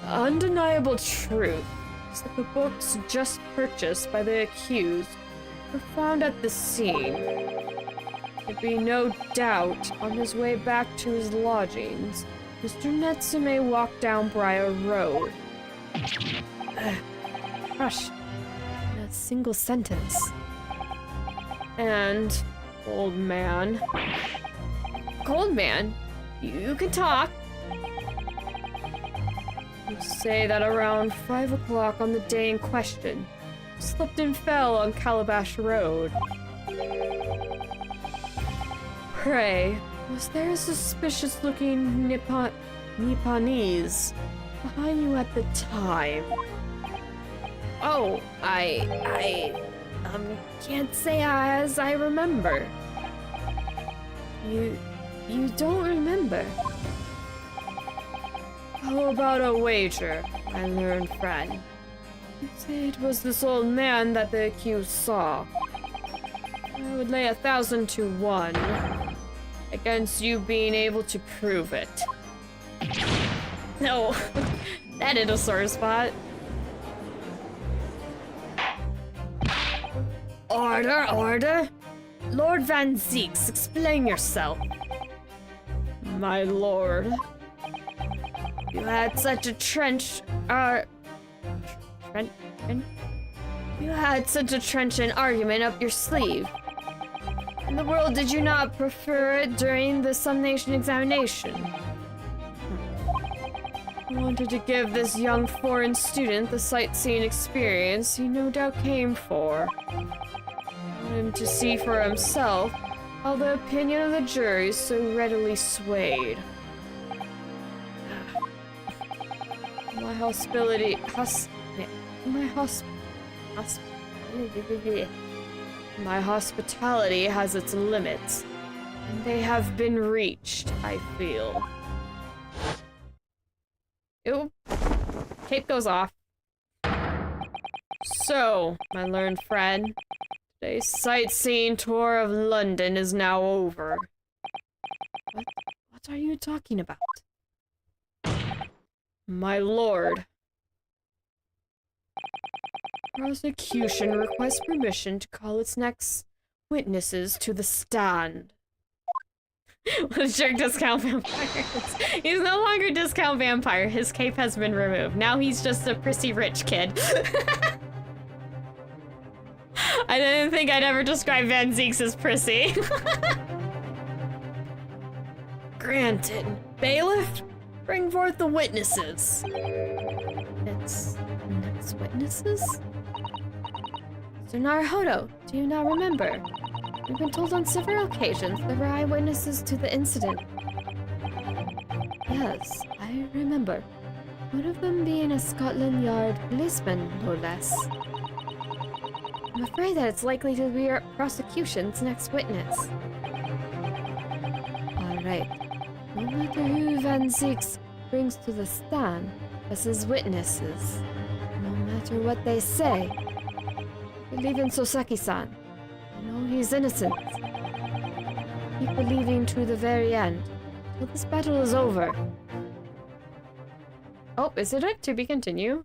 Undeniable truth is that the books just purchased by the accused were found at the scene. There'd be no doubt on his way back to his lodgings, Mr. Natsume walked down Briar Road. Gosh, in a single sentence. And, old man. Cold man, you can talk. You say that around 5 o'clock on the day in question, you slipped and fell on Calabash Road. Pray, was there a suspicious-looking Nipponese behind you at the time? Oh, I can't say as I remember. You don't remember? How about a wager, my learned friend? You say it was this old man that the accused saw. I would lay 1,000 to 1 against you being able to prove it. No, that is a sore spot. Order, order! Lord Van Zieks, explain yourself. My lord. You had such a You had such a trenchant argument up your sleeve. In the world, did you not prefer it during the summation examination? You wanted to give this young foreign student the sightseeing experience he no doubt came for. Him to see for himself how the opinion of the jury so readily swayed. My hospitality has its limits, and they have been reached, I feel. Ew. Tape goes off. So, my learned friend, today's sightseeing tour of London is now over. What are you talking about? My lord. Prosecution requests permission to call its next witnesses to the stand. What a jerk discount vampire. He's no longer discount vampire. His cape has been removed. Now he's just a prissy rich kid. I didn't think I'd ever describe Van Zieks as prissy. Granted. Bailiff, bring forth the witnesses. It's witnesses? Sir Naruhodo, do you not remember? We've been told on several occasions there were eyewitnesses to the incident. Yes, I remember. One of them being a Scotland Yard policeman, no less. I'm afraid that it's likely to be our prosecution's next witness. Alright. No matter who Van Zieks brings to the stand as his witnesses, no matter what they say, believe in Soseki-san. he's innocent. Keep believing to the very end, till this battle is over. Oh, is it a to be continue?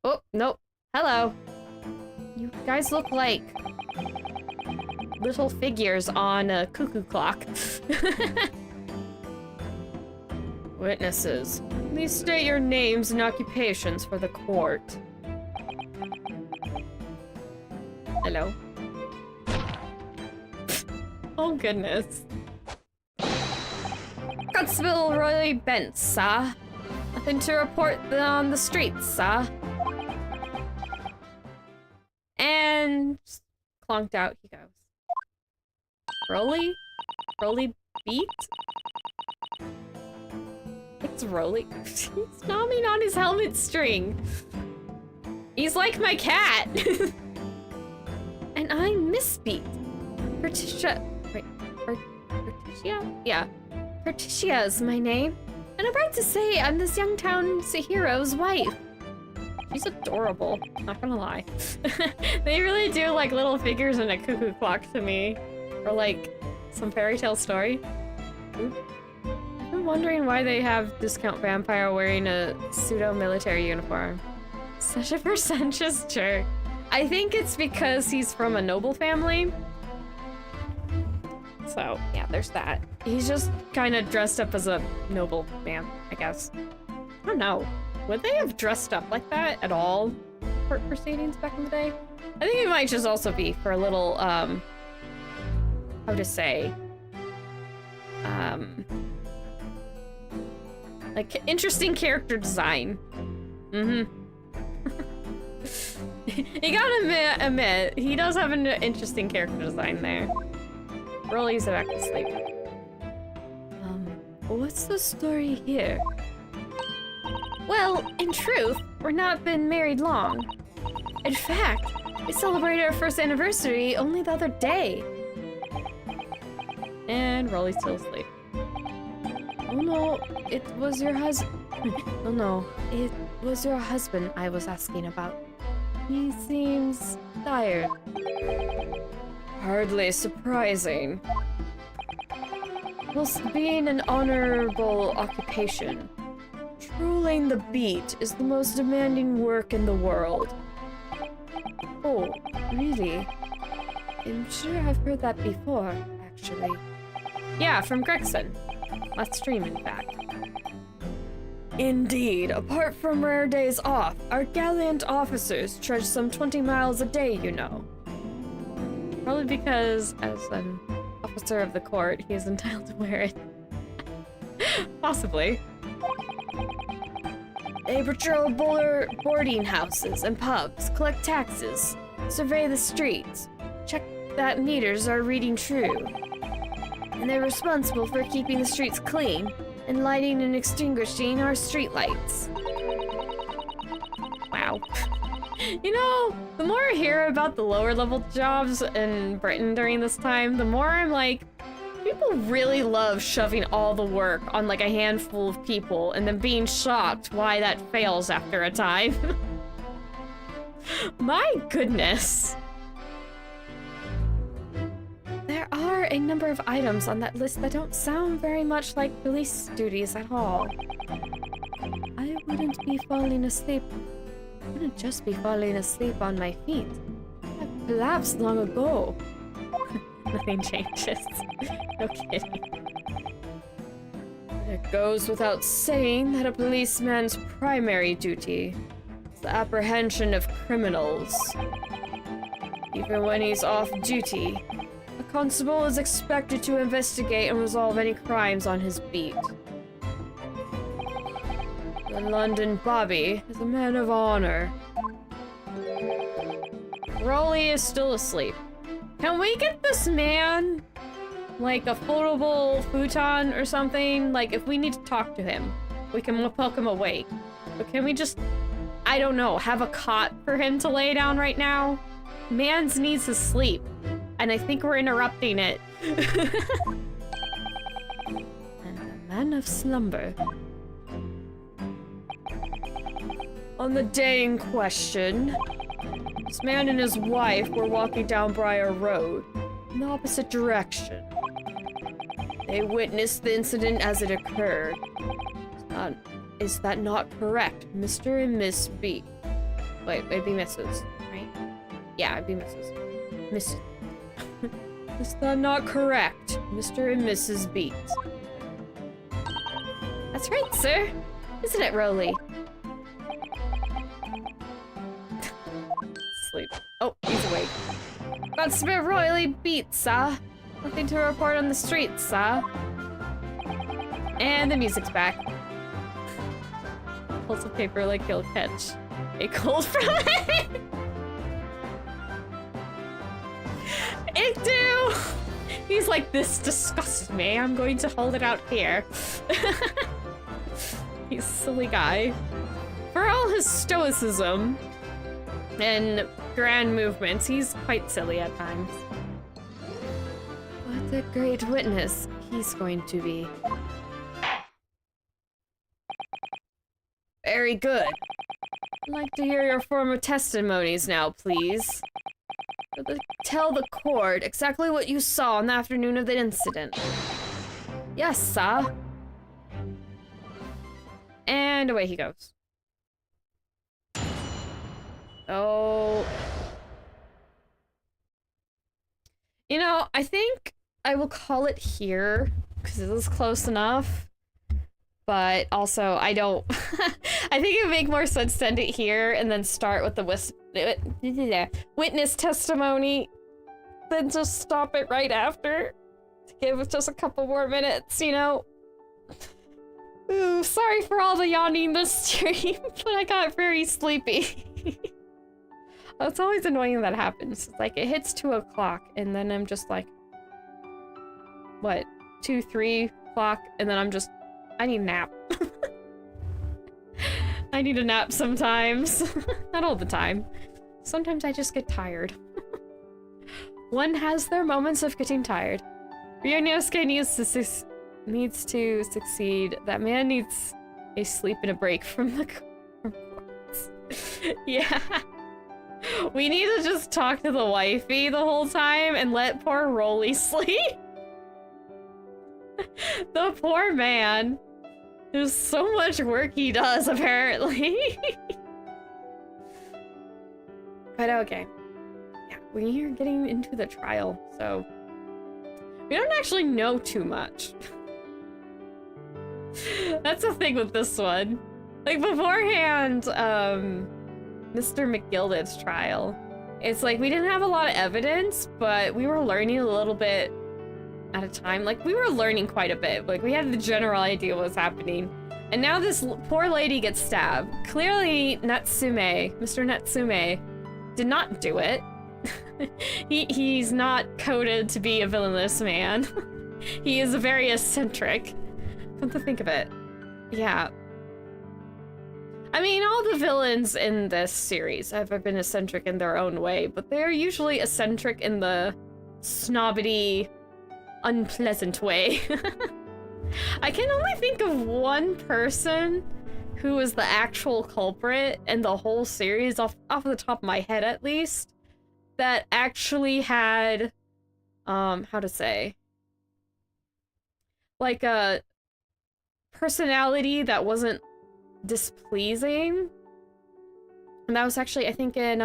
Oh, nope. Hello. You guys look like little figures on a cuckoo clock. Witnesses, please state your names and occupations for the court. Hello. Oh goodness. Constable Roy Bent, sir. Nothing to report on the streets, sir. And clonked out he goes. Rolly? Rolly beat? It's Rolly. He's nomming on his helmet string. He's like my cat. And I'm Misbeat. Pertitia. Wait. Pertitia? Yeah. Pertitia is my name. And I'm proud to say I'm this young town's hero's wife. She's adorable, not gonna lie. They really do like little figures in a cuckoo clock to me. Or like some fairy tale story. Ooh. I've been wondering why they have Discount Vampire wearing a pseudo-military uniform. Such a pretentious jerk. I think it's because he's from a noble family. So, yeah, there's that. He's just kind of dressed up as a noble man, I guess. I don't know. Would they have dressed up like that at all? Court proceedings back in the day? I think it might just also be for a little, how to say, like, interesting character design. Mm-hmm. You gotta admit, he does have an interesting character design there. Rolly's back to sleep. What's the story here? Well, in truth, we're not been married long. In fact, we celebrated our first anniversary only the other day. And Rolly's still asleep. Oh no, it was your husband. No, it was your husband I was asking about. He seems tired. Hardly surprising. Whilst being an honorable occupation, patrolling the beat is the most demanding work in the world. Oh, really? I'm sure I've heard that before, actually. Yeah, from Gregson. Last stream, in fact. Indeed, apart from rare days off, our gallant officers trudge some 20 miles a day, you know. Probably because, as an officer of the court, he is entitled to wear it. Possibly. They patrol boarding houses and pubs, collect taxes, survey the streets, check that meters are reading true. And they're responsible for keeping the streets clean and lighting and extinguishing our streetlights. Wow. You know, the more I hear about the lower level jobs in Britain during this time, the more I'm like, people really love shoving all the work on like a handful of people and then being shocked why that fails after a time. My goodness. There are a number of items on that list that don't sound very much like police duties at all. I wouldn't be falling asleep. I wouldn't just be falling asleep on my feet. I've collapsed long ago. Nothing changes. No kidding. It goes without saying that a policeman's primary duty is the apprehension of criminals. Even when he's off duty, a constable is expected to investigate and resolve any crimes on his beat. The London Bobby is a man of honor. Rolly is still asleep. Can we get this man, like, a foldable futon or something? Like, if we need to talk to him, we can poke him awake. But can we just, I don't know, have a cot for him to lay down right now? Mans needs to sleep, and I think we're interrupting it. And a man of slumber. On the day in question, This man and his wife were walking down Briar Road in the opposite direction. They witnessed the incident as it occurred. Is that not correct, Mr. and Miss B? Wait, it'd be Mrs., right? Yeah, it'd be Mrs. Mrs. Is that not correct, Mr. and Mrs. Beat? That's right, sir. Isn't it, Rolly? Sleep. Oh, he's awake. Constable Royally Beat, sir. Nothing to report on the streets, sir. And the music's back. Pulls of paper like he'll catch a cold from it. It do! He's like, this disgusts me. I'm going to hold it out here. He's a silly guy. For all his stoicism and grand movements, he's quite silly at times. What a great witness he's going to be. Very good. I'd like to hear your former testimonies now, please. Tell the court exactly what you saw on the afternoon of the incident. Yes, sir. And away he goes. Oh. You know, I think I will call it here, because it was close enough. But also, I don't... I think it would make more sense to end it here and then start with the witness testimony, then just stop it right after to give it just a couple more minutes, you know? Ooh, sorry for all the yawning this stream, but I got very sleepy. It's always annoying when that happens. It's like, it hits 2 o'clock, and then I'm just like... What? 2, 3 o'clock, and then I'm just... I need a nap. I need a nap sometimes. Not all the time. Sometimes I just get tired. One has their moments of getting tired. Ryounosuke needs to succeed. That man needs a sleep and a break from the courts. Yeah. We need to just talk to the wifey the whole time and let poor Rolly sleep. The poor man. There's so much work he does, apparently. But okay. Yeah, we're getting into the trial, so... We don't actually know too much. That's the thing with this one. Like, beforehand, Mr. McGilded's trial, it's like we didn't have a lot of evidence, but we were learning a little bit at a time. Like, we were learning quite a bit. Like, we had the general idea what was happening. And now this poor lady gets stabbed. Clearly, Natsume, Mr. Natsume, did not do it. He's not coded to be a villainous man. He is very eccentric. Come to think of it. Yeah. I mean, all the villains in this series have been eccentric in their own way, but they're usually eccentric in the snobbity, unpleasant way. I can only think of one person who was the actual culprit in the whole series, off the top of my head at least, that actually had, how to say, like a personality that wasn't displeasing. And that was actually, I think, in,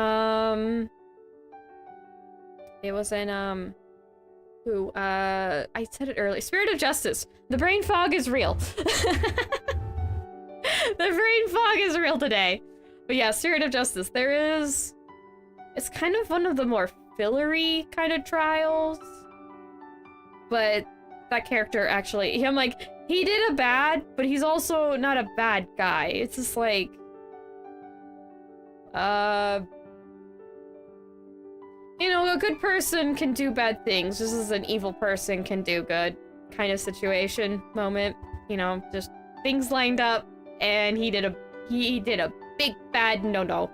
it was in, I said it earlier. Spirit of Justice. The brain fog is real. The brain fog is real today. But yeah, Spirit of Justice. There is... It's kind of one of the more fillery kind of trials. But that character actually... I'm like, he did a bad, but he's also not a bad guy. It's just like... You know, a good person can do bad things, just as an evil person can do good kind of situation, moment. You know, just things lined up, and he did a big bad no-no.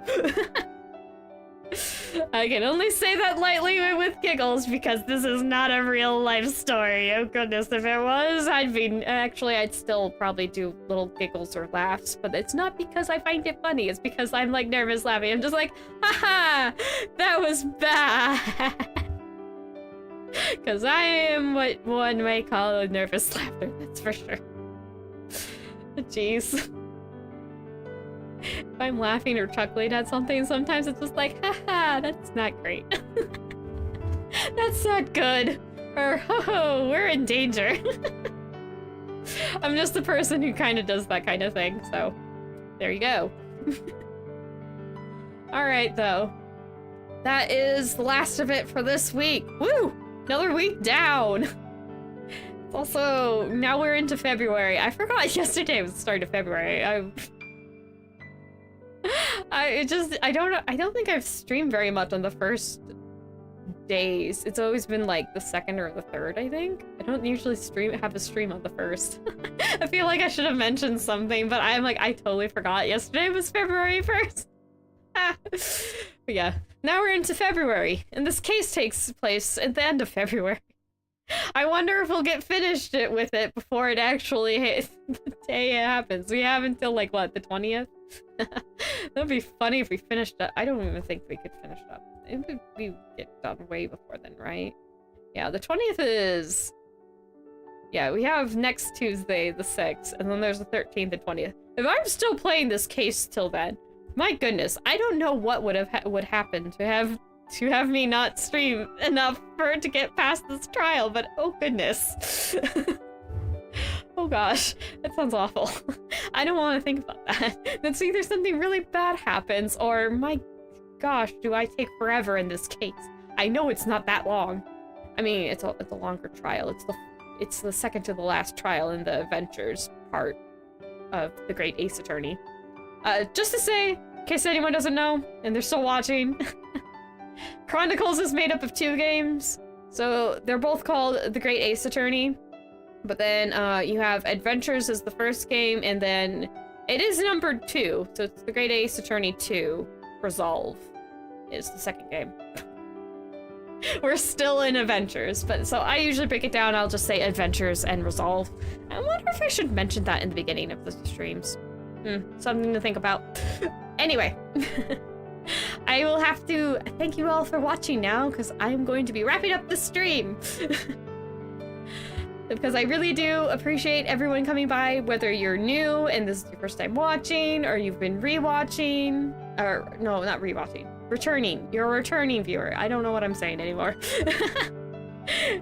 I can only say that lightly with giggles because this is not a real life story. Oh goodness, if it was, I'd still probably do little giggles or laughs, but it's not because I find it funny, it's because I'm like nervous laughing. I'm just like, haha, that was bad. Because I am what one might call a nervous laughter, that's for sure. Jeez. If I'm laughing or chuckling at something, sometimes it's just like, haha, that's not great. That's not good. Or, ho, we're in danger. I'm just the person who kind of does that kind of thing, so there you go. Alright, though. That is the last of it for this week. Woo! Another week down. It's also, now we're into February. I forgot yesterday was the start of February. I don't think I've streamed very much on the first days. It's always been like the second or the third, I think. I don't usually have a stream on the first. I feel like I should have mentioned something, but I'm like, I totally forgot. Yesterday was February 1st. But yeah, now we're into February, and this case takes place at the end of February. I wonder if we'll get finished with it before it actually hits the day it happens. We have until like, what, the 20th? That'd be funny if we finished up. I don't even think we could finish up. We get done way before then, right? Yeah, the 20th is... Yeah, we have next Tuesday, the 6th, and then there's the 13th and 20th. If I'm still playing this case till then, my goodness, I don't know what would happen to have me not stream enough for it to get past this trial, but oh goodness. Oh gosh, that sounds awful. I don't want to think about that. That's either something really bad happens, or my gosh, do I take forever in this case? I know it's not that long. I mean, it's a longer trial. It's the second to the last trial in the adventures part of the Great Ace Attorney. Just to say, in case anyone doesn't know, and they're still watching, Chronicles is made up of 2 games. So they're both called The Great Ace Attorney. But then you have Adventures as the first game, and then it is numbered 2. So it's The Great Ace Attorney 2. Resolve is the second game. We're still in Adventures, but so I usually break it down. I'll just say Adventures and Resolve. I wonder if I should mention that in the beginning of the streams. Something to think about. Anyway, I will have to thank you all for watching now, because I'm going to be wrapping up the stream. Because I really do appreciate everyone coming by, whether you're new and this is your first time watching, or you've been rewatching, or no, not rewatching, returning. You're a returning viewer. I don't know what I'm saying anymore.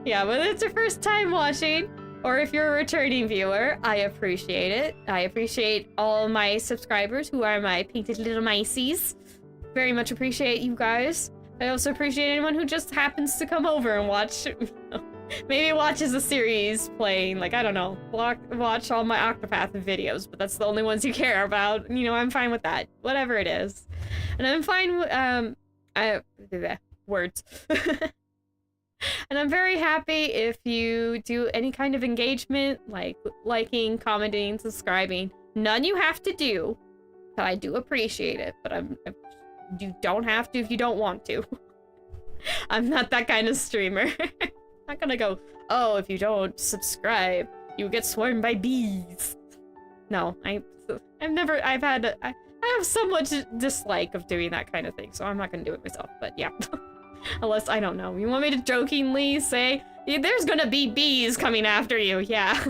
Yeah, whether it's your first time watching, or if you're a returning viewer, I appreciate it. I appreciate all my subscribers who are my painted little miceys. Very much appreciate you guys. I also appreciate anyone who just happens to come over and watch. Maybe watches a series playing, like, I don't know, watch all my Octopath videos, but that's the only ones you care about. You know, I'm fine with that. Whatever it is. And I'm fine with, words. And I'm very happy if you do any kind of engagement, like liking, commenting, subscribing. None you have to do, but I do appreciate it, but you don't have to if you don't want to. I'm not that kind of streamer. I'm not gonna go, oh, if you don't subscribe, you get swarmed by bees. No, I have so much dislike of doing that kind of thing, so I'm not gonna do it myself, but yeah. Unless, I don't know, you want me to jokingly say, there's gonna be bees coming after you, yeah.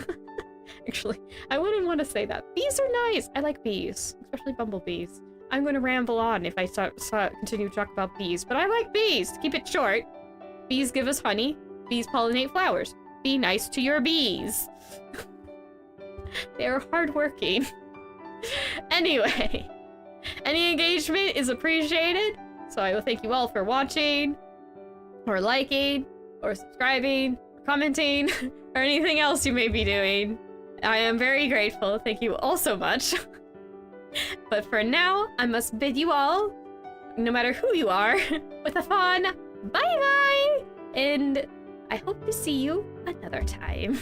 Actually, I wouldn't want to say that. Bees are nice. I like bees, especially bumblebees. I'm gonna ramble on if I continue to talk about bees, but I like bees. To keep it short, bees give us honey. Bees pollinate flowers. Be nice to your bees. They're hardworking. Anyway, any engagement is appreciated. So I will thank you all for watching, or liking, or subscribing, or commenting, or anything else you may be doing. I am very grateful. Thank you all so much. But for now, I must bid you all, no matter who you are, with a fond bye-bye! And I hope to see you another time.